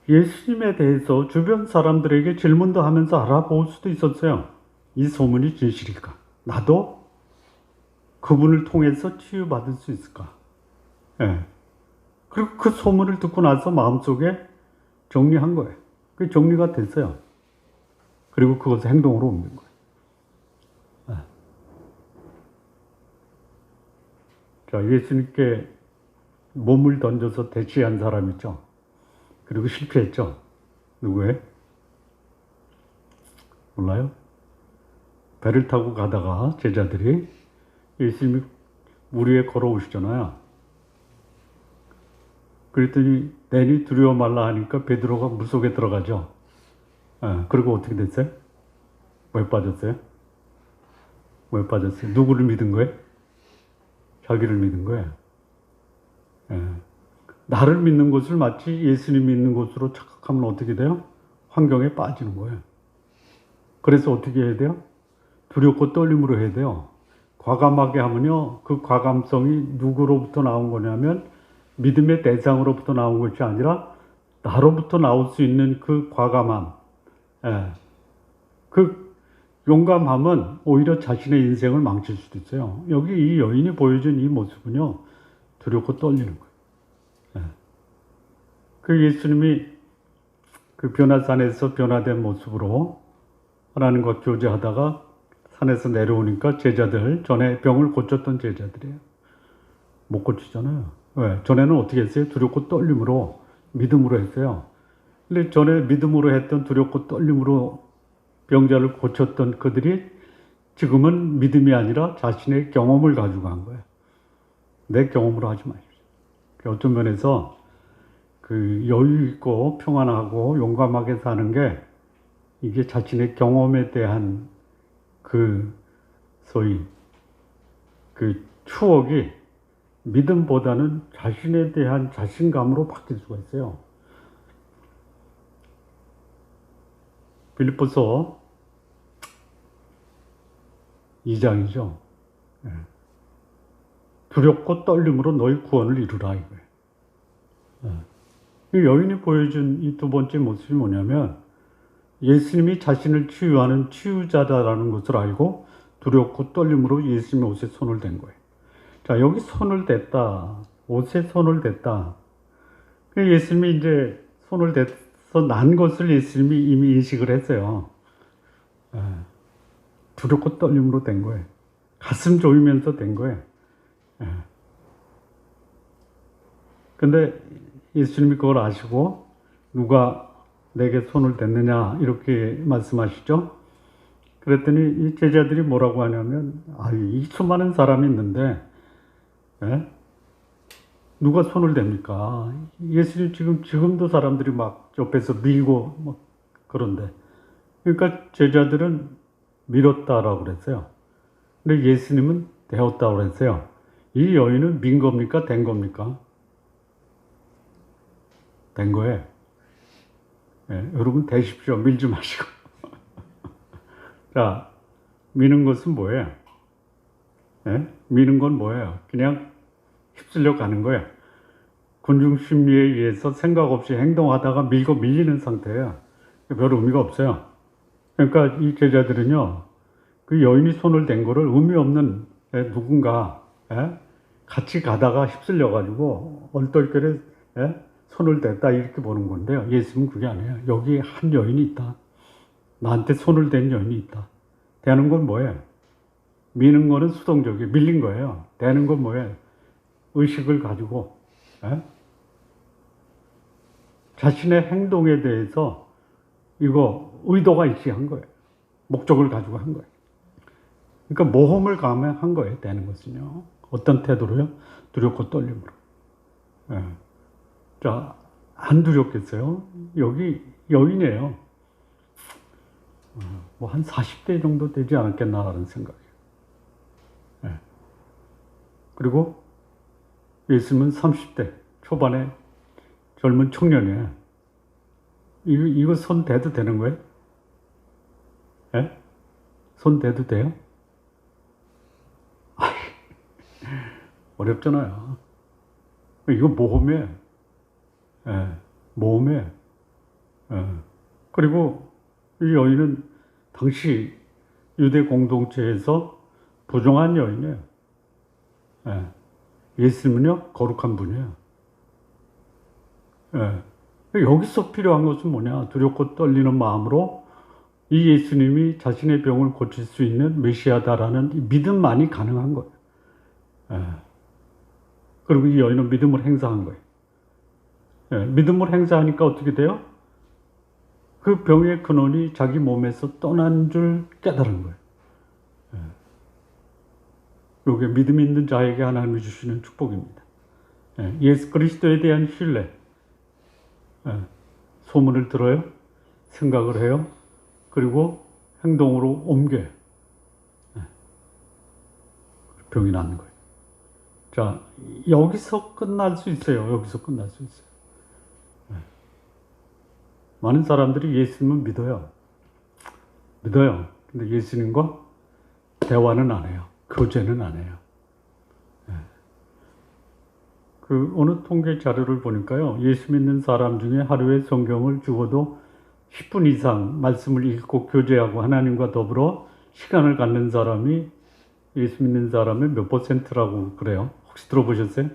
예수님에 대해서 주변 사람들에게 질문도 하면서 알아볼 수도 있었어요. 이 소문이 진실일까? 나도 그분을 통해서 치유받을 수 있을까? 그리고 그 소문을 듣고 나서 마음속에 정리한 거예요. 그게 정리가 됐어요. 그리고 그것을 행동으로 옮긴 거예요. 자, 예수님께 몸을 던져서 대치한 사람 있죠? 그리고 실패했죠? 누구예요? 몰라요? 배를 타고 가다가 제자들이 예수님이 물 위에 걸어오시잖아요. 그랬더니 내니 두려워 말라 하니까 베드로가 물속에 들어가죠. 그리고 어떻게 됐어요? 왜 빠졌어요? 왜 빠졌어요? 누구를 믿은 거예요? 자기를 믿은 거예요. 나를 믿는 것을 마치 예수님 믿는 것으로 착각하면 어떻게 돼요? 환경에 빠지는 거예요. 그래서 어떻게 해야 돼요? 두렵고 떨림으로 해야 돼요. 과감하게 하면요, 그 과감성이 누구로부터 나온 거냐면 믿음의 대상으로부터 나온 것이 아니라 나로부터 나올 수 있는 그 과감함, 그 용감함은 오히려 자신의 인생을 망칠 수도 있어요. 여기 이 여인이 보여준 이 모습은요, 두렵고 떨리는 거예요. 그 예수님이 그 변화산에서 변화된 모습으로 하나님과 교제하다가 산에서 내려오니까 제자들, 전에 병을 고쳤던 제자들이에요. 못 고치잖아요. 왜? 전에는 어떻게 했어요? 두렵고 떨림으로, 믿음으로 했어요. 근데 전에 믿음으로 했던 두렵고 떨림으로 병자를 고쳤던 그들이 지금은 믿음이 아니라 자신의 경험을 가지고 한 거예요. 내 경험으로 하지 마십시오. 어떤 면에서 그 여유 있고 평안하고 용감하게 사는 게 이게 자신의 경험에 대한 그 소위 그 추억이 믿음보다는 자신에 대한 자신감으로 바뀔 수가 있어요. 빌립보서 2장이죠. 두렵고 떨림으로 너희 구원을 이루라 이거예요. 이 여인이 보여준 이 두 번째 모습이 뭐냐면 예수님이 자신을 치유하는 치유자다라는 것을 알고 두렵고 떨림으로 예수님의 옷에 손을 댄 거예요. 자, 여기 손을 댔다. 옷에 손을 댔다. 예수님이 이제 손을 대서 난 것을 예수님이 이미 인식을 했어요. 두렵고 떨림으로 된 거예요. 가슴 조이면서 된 거예요. 근데 예수님이 그걸 아시고 누가 내게 손을 댔느냐 이렇게 말씀하시죠. 그랬더니 이 제자들이 뭐라고 하냐면 이 수많은 사람이 있는데 누가 손을 댑니까? 예수님 지금도 사람들이 막 옆에서 밀고 막 그런데 그러니까 제자들은 밀었다라고 그랬어요. 근데 예수님은 대었다고 그랬어요. 이 여인은 민 겁니까? 된 겁니까? 된 거예요. 여러분 되십시오. 밀지 마시고. 자, 미는 것은 뭐예요? 미는 건 뭐예요? 그냥 휩쓸려 가는 거예요. 군중 심리에 의해서 생각 없이 행동하다가 밀고 밀리는 상태예요. 별 의미가 없어요. 그러니까 이 제자들은요, 그 여인이 손을 댄 거를 의미 없는 누군가 같이 가다가 휩쓸려 가지고 얼떨결에 손을 댔다 이렇게 보는 건데요. 예수님은 그게 아니에요. 여기 한 여인이 있다. 나한테 손을 댄 여인이 있다. 대는 건 뭐예요? 미는 거는 수동적이에요. 밀린 거예요. 대는 건 뭐예요? 의식을 가지고 자신의 행동에 대해서 이거 의도가 있이 한 거예요. 목적을 가지고 한 거예요. 그러니까 모험을 감행한 거예요. 대는 것은요. 어떤 태도로요? 두렵고 떨림으로. 자, 안 두렵겠어요? 여기 여인이에요. 뭐 한 40대 정도 되지 않았겠나라는 생각이에요. 그리고 예수님은 30대 초반에 젊은 청년이에요. 이거 손 대도 되는 거예요? 손 대도 돼요? 어렵잖아요. 이거 모험이에요. 모험이에요. 그리고 이 여인은 당시 유대 공동체에서 부정한 여인이에요. 예수님은요, 거룩한 분이에요. 여기서 필요한 것은 뭐냐? 두렵고 떨리는 마음으로 이 예수님이 자신의 병을 고칠 수 있는 메시아다라는 믿음만이 가능한 거예요. 그리고 이 여인은 믿음을 행사한 거예요. 믿음을 행사하니까 어떻게 돼요? 그 병의 근원이 자기 몸에서 떠난 줄 깨달은 거예요. 이게 믿음 있는 자에게 하나님이 주시는 축복입니다. 예수 그리스도에 대한 신뢰. 소문을 들어요. 생각을 해요. 그리고 행동으로 옮겨요. 병이 나는 거예요. 자, 여기서 끝날 수 있어요. 여기서 끝날 수 있어요. 많은 사람들이 예수님을 믿어요. 근데 예수님과 대화는 안 해요. 교제는 안 해요. 어느 통계 자료를 보니까요. 예수 믿는 사람 중에 하루에 성경을 죽어도 10분 이상 말씀을 읽고 교제하고 하나님과 더불어 시간을 갖는 사람이 예수 믿는 사람의 몇 %라고 그래요? 혹시 들어보셨어요?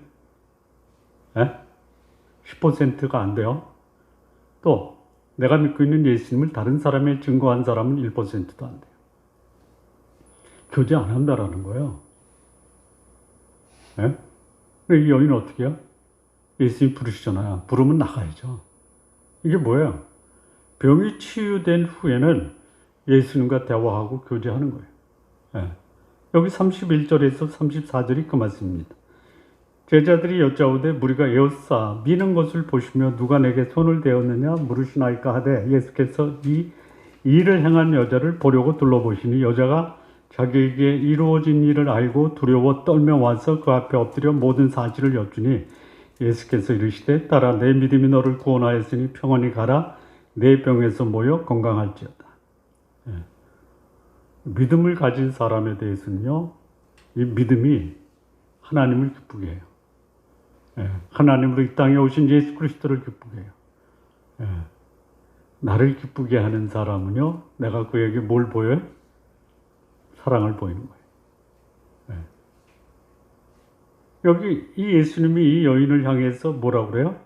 10%가 안 돼요. 또 내가 믿고 있는 예수님을 다른 사람에 증거한 사람은 1%도 안 돼요. 교제 안 한다라는 거예요. 이 여인은 어떻게 해요? 예수님 부르시잖아요. 부르면 나가야죠. 이게 뭐예요? 병이 치유된 후에는 예수님과 대화하고 교제하는 거예요. 여기 31절에서 34절이 그 말씀입니다. 제자들이 여짜오되 무리가 에워싸 미는 것을 보시며 누가 내게 손을 대었느냐 물으시나이까 하되 예수께서 이 일을 행한 여자를 보려고 둘러보시니 여자가 자기에게 이루어진 일을 알고 두려워 떨며 와서 그 앞에 엎드려 모든 사실을 여쭈니 예수께서 이르시되 딸아 내 믿음이 너를 구원하였으니 평안히 가라 내 병에서 모여 건강할지어다. 믿음을 가진 사람에 대해서는요, 이 믿음이 하나님을 기쁘게 해요. 하나님으로 이 땅에 오신 예수 그리스도를 기쁘게 해요. 나를 기쁘게 하는 사람은요, 내가 그에게 뭘 보여요? 사랑을 보이는 거예요. 여기 이 예수님이 이 여인을 향해서 뭐라고 그래요?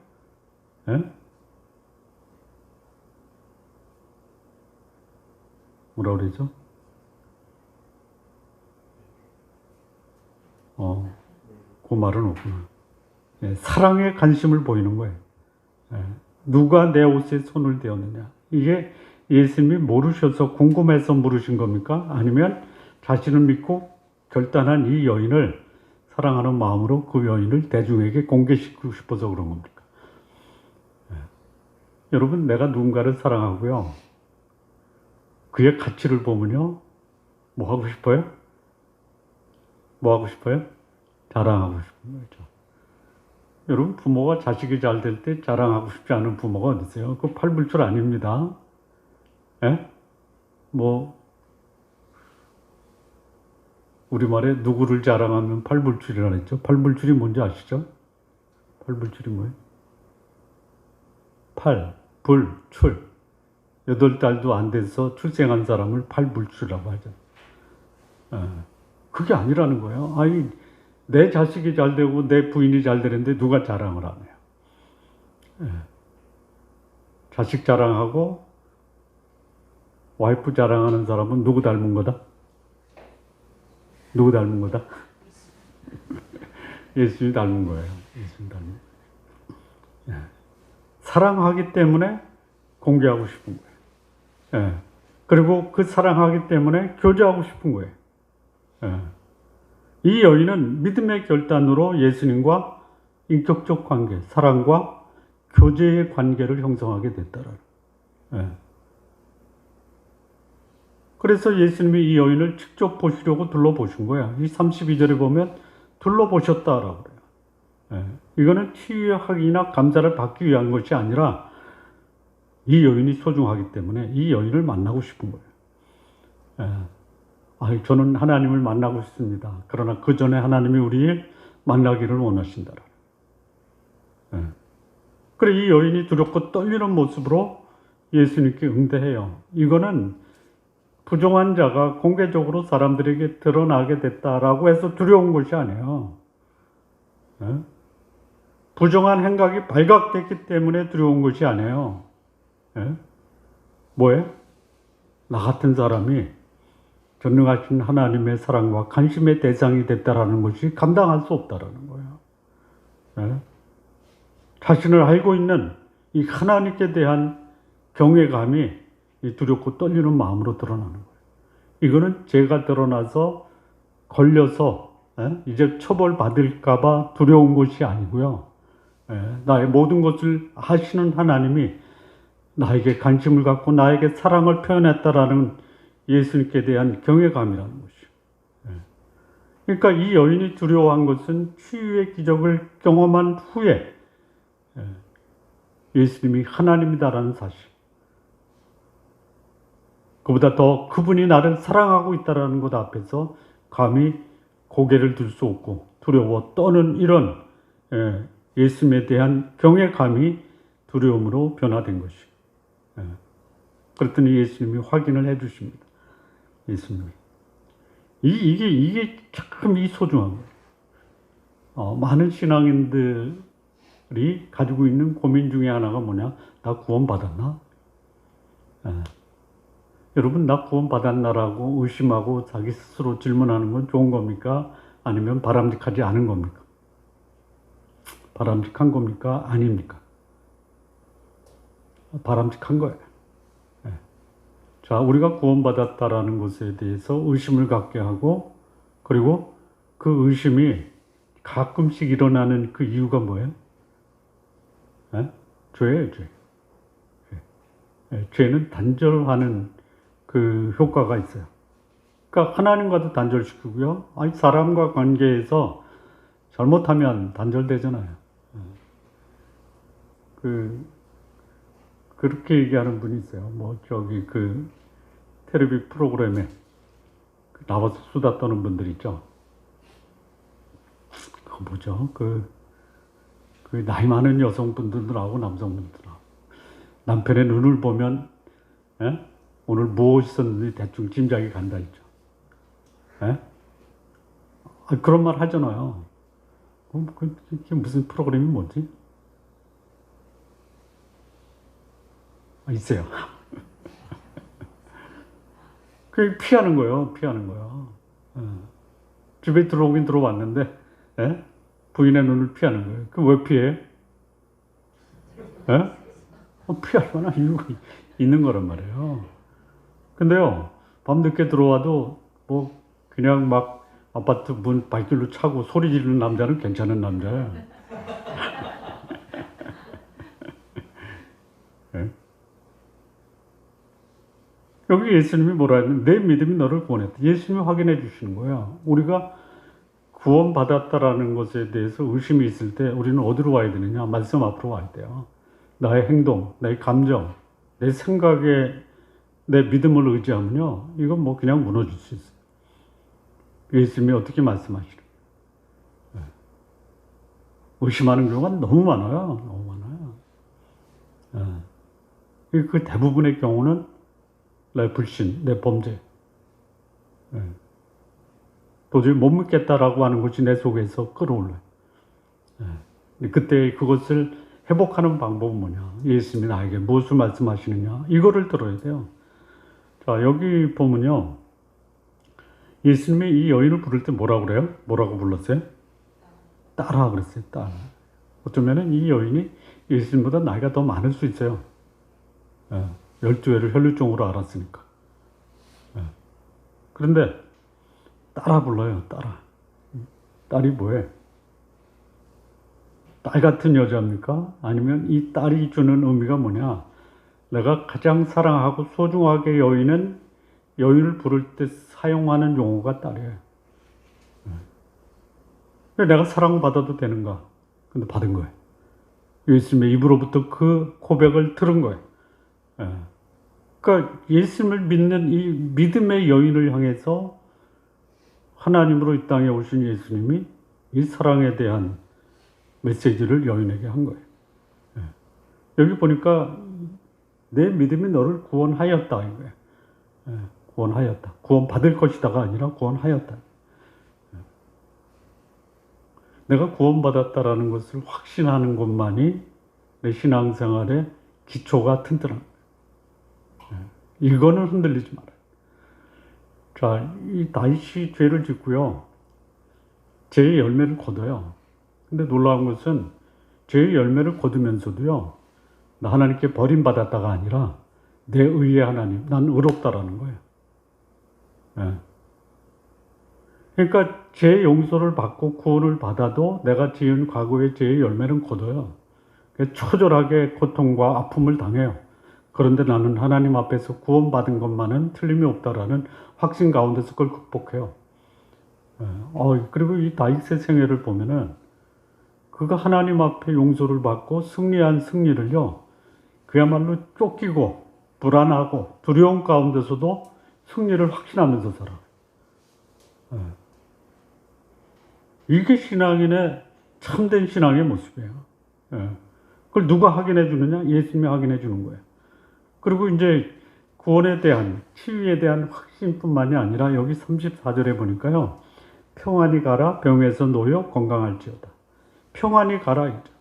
뭐라고 그러죠? 그 말은 없구나. 사랑에 관심을 보이는 거예요. 누가 내 옷에 손을 대었느냐. 이게 예수님이 모르셔서 궁금해서 물으신 겁니까? 아니면 자신을 믿고 결단한 이 여인을 사랑하는 마음으로 그 여인을 대중에게 공개시키고 싶어서 그런 겁니까? 여러분, 내가 누군가를 사랑하고요. 그의 가치를 보면요. 뭐 하고 싶어요? 뭐 하고 싶어요? 자랑하고 싶은 거죠. 여러분, 부모가 자식이 잘 될 때 자랑하고 싶지 않은 부모가 어디 있어요? 그거 팔불출 아닙니다. 우리말에 누구를 자랑하면 팔불출이라 그랬죠. 팔불출이 뭔지 아시죠? 팔불출이 뭐예요? 팔, 불, 출. 8달도 안 돼서 출생한 사람을 팔불출이라고 하죠. 그게 아니라는 거예요. 아니, 내 자식이 잘 되고 내 부인이 잘 되는데 누가 자랑을 안 해요. 자식 자랑하고 와이프 자랑하는 사람은 누구 닮은 거다? 누구 닮은 거다? 예수님 닮은 거예요. 예수님 닮은 거예요. 사랑하기 때문에 공개하고 싶은 거예요. 그리고 그 사랑하기 때문에 교제하고 싶은 거예요. 이 여인은 믿음의 결단으로 예수님과 인격적 관계, 사랑과 교제의 관계를 형성하게 됐다라는. 그래서 예수님이 이 여인을 직접 보시려고 둘러보신 거야. 이 32절에 보면 둘러보셨다라고 그래요. 이거는 치유하기나 감사를 받기 위한 것이 아니라 이 여인이 소중하기 때문에 이 여인을 만나고 싶은 거예요. 저는 하나님을 만나고 싶습니다. 그러나 그 전에 하나님이 우리를 만나기를 원하신다. 그래, 이 여인이 두렵고 떨리는 모습으로 예수님께 응대해요. 이거는 부정한 자가 공개적으로 사람들에게 드러나게 됐다라고 해서 두려운 것이 아니에요. 부정한 행각이 발각됐기 때문에 두려운 것이 아니에요. 뭐예요? 나 같은 사람이 전능하신 하나님의 사랑과 관심의 대상이 됐다라는 것이 감당할 수 없다라는 거예요. 자신을 알고 있는 이 하나님께 대한 경외감이 이 두렵고 떨리는 마음으로 드러나는 거예요. 이거는 죄가 드러나서 걸려서 이제 처벌받을까봐 두려운 것이 아니고요. 나의 모든 것을 하시는 하나님이 나에게 관심을 갖고 나에게 사랑을 표현했다라는 예수님께 대한 경외감이라는 것이죠. 그러니까 이 여인이 두려워한 것은 치유의 기적을 경험한 후에 예수님이 하나님이다라는 사실, 그보다 더 그분이 나를 사랑하고 있다라는 것 앞에서 감히 고개를 들 수 없고 두려워 떠는 이런 예수님에 대한 경외감이 두려움으로 변화된 것이죠. 그랬더니 예수님이 확인을 해 주십니다. 예수님이. 이게 참 소중한 거예요. 많은 신앙인들이 가지고 있는 고민 중에 하나가 뭐냐? 나 구원받았나? 여러분, 나 구원받았나라고 의심하고 자기 스스로 질문하는 건 좋은 겁니까? 아니면 바람직하지 않은 겁니까? 바람직한 겁니까? 아닙니까? 바람직한 거예요. 자, 우리가 구원받았다라는 것에 대해서 의심을 갖게 하고, 그리고 그 의심이 가끔씩 일어나는 그 이유가 뭐예요? 죄예요, 죄. 죄는 단절하는 그 효과가 있어요. 그러니까 하나님과도 단절시키고요. 아니, 사람과 관계에서 잘못하면 단절되잖아요. 그렇게 얘기하는 분이 있어요. 그 텔레비 프로그램에 나와서 수다 떠는 분들 있죠. 그거 뭐죠? 그 나이 많은 여성분들하고 남성분들하고 남편의 눈을 보면 오늘 무엇이 있었는지 대충 짐작이 간다 했죠. 그런 말 하잖아요. 그게 무슨 프로그램이 뭐지? 있어요. 그 피하는 거예요. 피하는 거예요. 집에 들어오긴 들어왔는데 부인의 눈을 피하는 거예요. 그 왜 피해? 피할 만한 이유가 있는 거란 말이에요. 근데요, 밤늦게 들어와도 그냥 막 아파트 문 발길로 차고 소리 지르는 남자는 괜찮은 남자예요. 여기 예수님이 뭐라 했는데, 내 믿음이 너를 구원했다. 예수님이 확인해 주시는 거야. 우리가 구원받았다라는 것에 대해서 의심이 있을 때 우리는 어디로 와야 되느냐? 말씀 앞으로 와야 돼요. 나의 행동, 나의 감정, 내 생각에 내 믿음을 의지하면요, 이건 그냥 무너질 수 있어요. 예수님이 어떻게 말씀하시는? 의심하는 경우가 너무 많아요. 너무 많아요. 그 대부분의 경우는 내 불신, 내 범죄. 도저히 못 믿겠다라고 하는 것이 내 속에서 끌어올라요. 그때 그것을 회복하는 방법은 뭐냐? 예수님이 나에게 무엇을 말씀하시느냐? 이거를 들어야 돼요. 자, 여기 보면요. 예수님이 이 여인을 부를 때 뭐라고 그래요? 뭐라고 불렀어요? 딸아 그랬어요. 딸. 어쩌면은 이 여인이 예수님보다 나이가 더 많을 수 있어요. 12회를 혈류증으로 알았으니까. 그런데 딸아 불러요. 딸아. 딸이 뭐해? 딸 같은 여자입니까? 아니면 이 딸이 주는 의미가 뭐냐? 내가 가장 사랑하고 소중하게 여인을 부를 때 사용하는 용어가 딸이에요. 내가 사랑받아도 되는가? 근데 받은 거예요. 예수님의 입으로부터 그 고백을 들은 거예요. 그러니까 예수님을 믿는 이 믿음의 여인을 향해서 하나님으로 이 땅에 오신 예수님이 이 사랑에 대한 메시지를 여인에게 한 거예요. 여기 보니까 내 믿음이 너를 구원하였다 이거예요. 구원하였다. 구원받을 것이다가 아니라 구원하였다. 내가 구원받았다라는 것을 확신하는 것만이 내 신앙생활의 기초가 튼튼한 거예요. 이거는 흔들리지 말아요. 자, 이 다윗이 죄를 짓고요. 죄의 열매를 거둬요. 근데 놀라운 것은 죄의 열매를 거두면서도요. 나 하나님께 버림받았다가 아니라 내 의의 하나님, 난 의롭다라는 거예요. 그러니까 죄 용서를 받고 구원을 받아도 내가 지은 과거의 죄의 열매는 거둬요. 초절하게 고통과 아픔을 당해요. 그런데 나는 하나님 앞에서 구원받은 것만은 틀림이 없다라는 확신 가운데서 그걸 극복해요. 그리고 이 다윗의 생애를 보면은 그가 하나님 앞에 용서를 받고 승리한 승리를요, 그야말로 쫓기고 불안하고 두려움 가운데서도 승리를 확신하면서 살아. 이게 신앙인의 참된 신앙의 모습이에요. 그걸 누가 확인해 주느냐? 예수님이 확인해 주는 거예요. 그리고 이제 구원에 대한, 치유에 대한 확신뿐만이 아니라 여기 34절에 보니까요, 평안히 가라, 병에서 놓여 건강할지어다. 평안히 가라 이죠.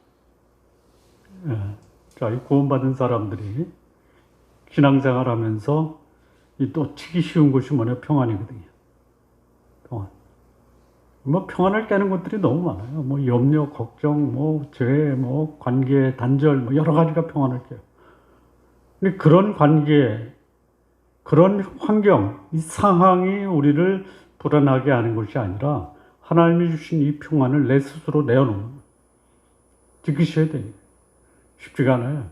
자, 이 구원받은 사람들이 신앙생활하면서 이 또 치기 쉬운 것이 뭐냐? 평안이거든요. 평안. 뭐 평안을 깨는 것들이 너무 많아요. 뭐 염려, 걱정, 뭐 죄, 뭐 관계, 단절, 뭐 여러 가지가 평안을 깨요. 근데 그런 관계, 그런 환경, 이 상황이 우리를 불안하게 하는 것이 아니라 하나님이 주신 이 평안을 내 스스로 내어놓는 거예요. 지키셔야 돼요. 쉽지가 않아요.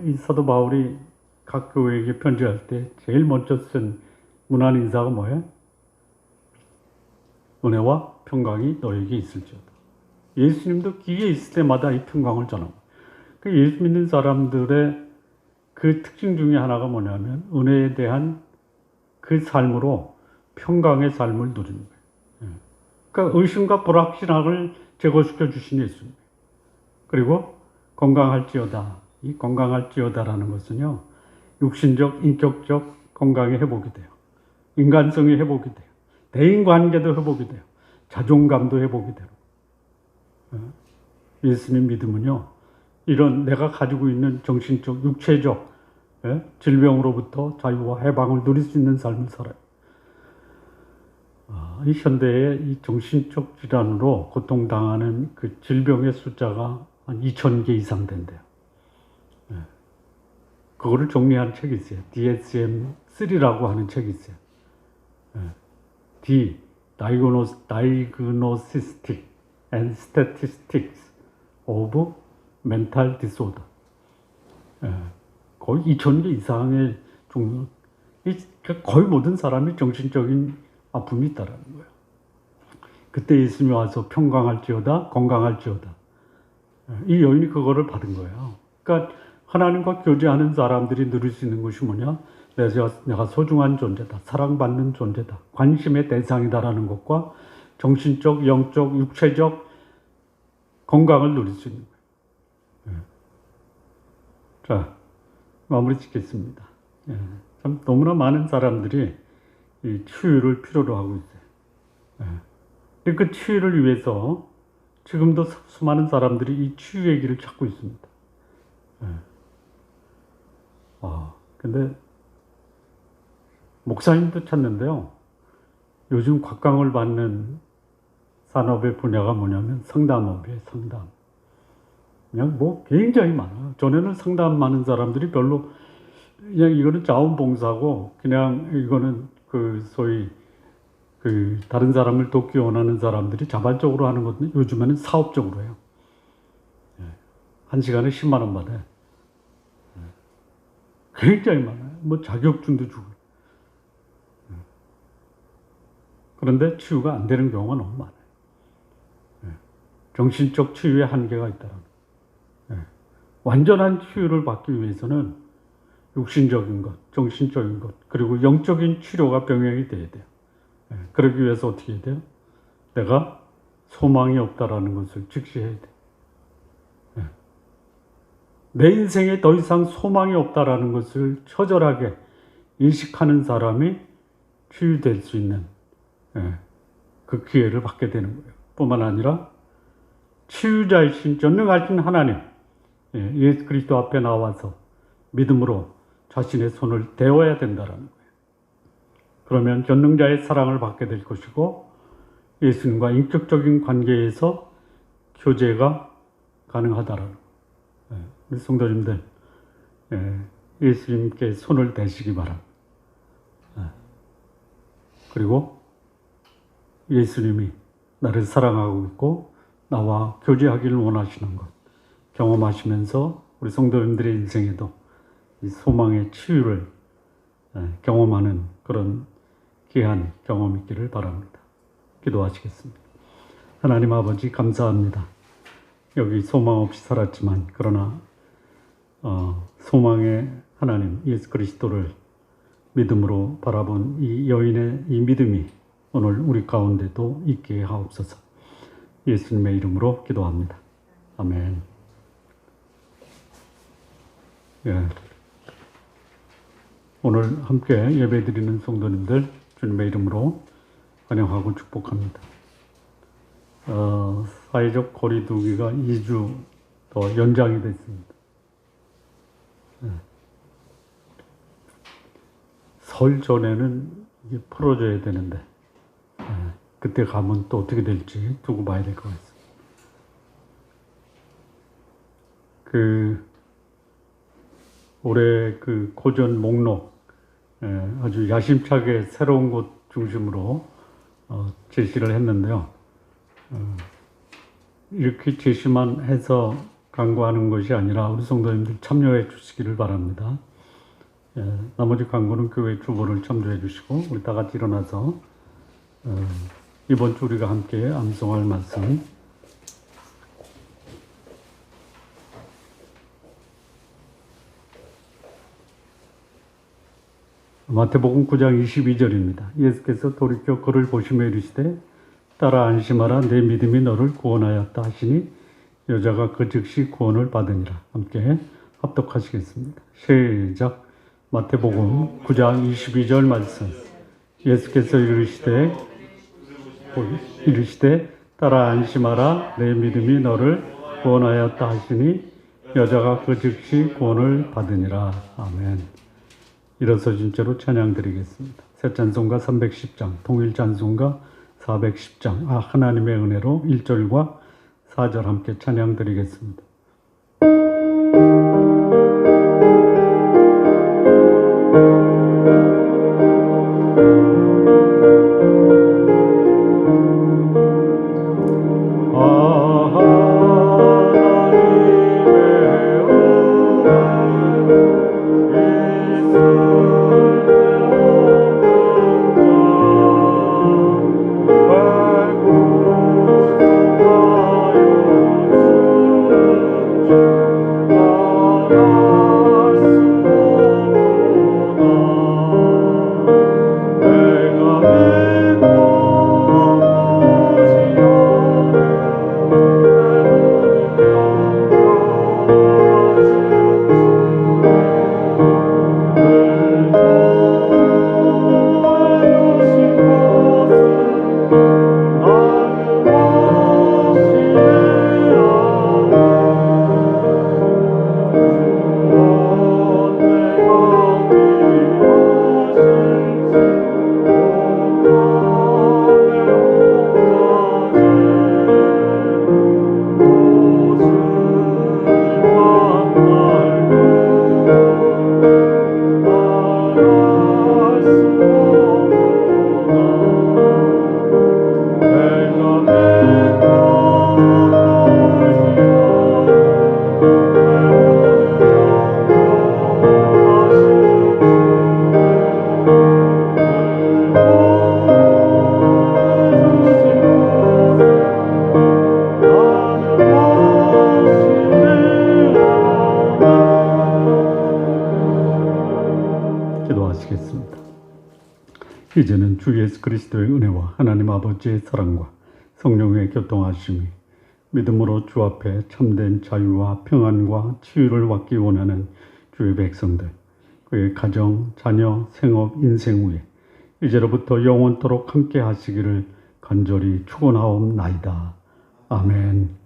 이 사도 바울이 각 교회에게 편지할 때 제일 먼저 쓴 문안 인사가 뭐예요? 은혜와 평강이 너에게 있을지어다. 예수님도 기회에 있을 때마다 이 평강을 전합니다. 그 예수 믿는 사람들의 그 특징 중에 하나가 뭐냐면 은혜에 대한 그 삶으로 평강의 삶을 누리는 거예요. 그러니까 의심과 불확실함을 제거시켜 주신 예수님. 그리고 건강할지어다. 이 건강할지어다라는 것은요, 육신적, 인격적 건강의 회복이 돼요. 인간성의 회복이 돼요. 대인관계도 회복이 돼요. 자존감도 회복이 돼요. 예수님 믿음은요, 이런 내가 가지고 있는 정신적, 육체적 질병으로부터 자유와 해방을 누릴 수 있는 삶을 살아요. 이 현대의 이 정신적 질환으로 고통당하는 그 질병의 숫자가 한 2,000개 이상 된대요. 그거를 정리한 책이 있어요. DSM-3라고 하는 책이 있어요. D, Diagnostic and Statistics of Mental Disorder. 거의 2,000개 이상의 종류, 거의 모든 사람이 정신적인 아픔이 있다라는 거예요. 그때 예수님이 와서 평강할지어다, 건강할지어다. 이 여인이 그거를 받은 거예요. 그러니까 하나님과 교제하는 사람들이 누릴 수 있는 것이 뭐냐? 내가 소중한 존재다, 사랑받는 존재다, 관심의 대상이다라는 것과 정신적, 영적, 육체적 건강을 누릴 수 있는 거예요. 자, 마무리 짓겠습니다. 참 너무나 많은 사람들이 이 치유를 필요로 하고 있어요. 그 치유를 위해서 지금도 수많은 사람들이 이 치유의 길을 찾고 있습니다. 근데 목사님도 찾는데요. 요즘 곽강을 받는 산업의 분야가 뭐냐면 상담업이에요. 상담. 그냥 뭐 굉장히 많아요. 전에는 상담 많은 사람들이 별로 그냥 이거는 자원봉사고 그냥 이거는 그 소위 그 다른 사람을 돕기 원하는 사람들이 자발적으로 하는 것은 요즘에는 사업적으로 해요. 한 시간에 10만 원 받아요. 굉장히 많아요. 뭐 자격증도 주고. 그런데 치유가 안 되는 경우가 너무 많아요. 정신적 치유의 한계가 있다라는 거예요. 완전한 치유를 받기 위해서는 육신적인 것, 정신적인 것, 그리고 영적인 치료가 병행이 돼야 돼요. 그러기 위해서 어떻게 해야 돼요? 내가 소망이 없다라는 것을 직시해야 돼요. 내 인생에 더 이상 소망이 없다라는 것을 처절하게 인식하는 사람이 치유될 수 있는 그 기회를 받게 되는 거예요. 뿐만 아니라 치유자이신 전능하신 하나님, 예수 그리스도 앞에 나와서 믿음으로 자신의 손을 대어야 된다는 거예요. 그러면 전능자의 사랑을 받게 될 것이고 예수님과 인격적인 관계에서 교제가 가능하다라는 거예요. 우리 성도님들, 예수님께 손을 대시기 바랍니다. 그리고 예수님이 나를 사랑하고 있고 나와 교제하기를 원하시는 것 경험하시면서 우리 성도님들의 인생에도 이 소망의 치유를 경험하는 그런 귀한 경험이 있기를 바랍니다. 기도하시겠습니다. 하나님 아버지 감사합니다. 여기 소망 없이 살았지만 그러나 소망의 하나님 예수 그리스도를 믿음으로 바라본 이 여인의 이 믿음이 오늘 우리 가운데도 있게 하옵소서. 예수님의 이름으로 기도합니다. 아멘. 예. 오늘 함께 예배드리는 성도님들 주님의 이름으로 환영하고 축복합니다. 사회적 거리두기가 2주 더 연장이 됐습니다. 예. 설 전에는 이게 풀어져야 되는데 그때 가면 또 어떻게 될지 두고 봐야 될 것 같습니다. 올해 고전 목록 아주 야심차게 새로운 곳 중심으로 제시를 했는데요. 이렇게 제시만 해서 강구하는 것이 아니라 우리 성도님들 참여해 주시기를 바랍니다. 나머지 강구는 교회 주보를 참조해 주시고 우리 다 같이 일어나서 이번 주 우리가 함께 암송할 말씀 마태복음 9장 22절입니다. 예수께서 돌이켜 그를 보시며 이르시되 따라 안심하라 내 믿음이 너를 구원하였다 하시니 여자가 그 즉시 구원을 받으니라. 함께 합독하시겠습니다. 시작. 마태복음 9장 22절 말씀. 예수께서 이르시되 따라 안심하라 내 믿음이 너를 구원하였다 하시니 여자가 그 즉시 구원을 받으니라. 아멘. 일어서신 채로 찬양 드리겠습니다. 새 찬송가 310장, 통일 찬송가 410장, 하나님의 은혜로 1절과 4절 함께 찬양 드리겠습니다. 기도하시겠습니다. 이제는 주 예수 그리스도의 은혜와 하나님 아버지의 사랑과 성령의 교통하심이 믿음으로 주 앞에 참된 자유와 평안과 치유를 받기 원하는 주의 백성들, 그의 가정, 자녀, 생업, 인생 후에 이제로부터 영원토록 함께 하시기를 간절히 축원하옵나이다. 아멘.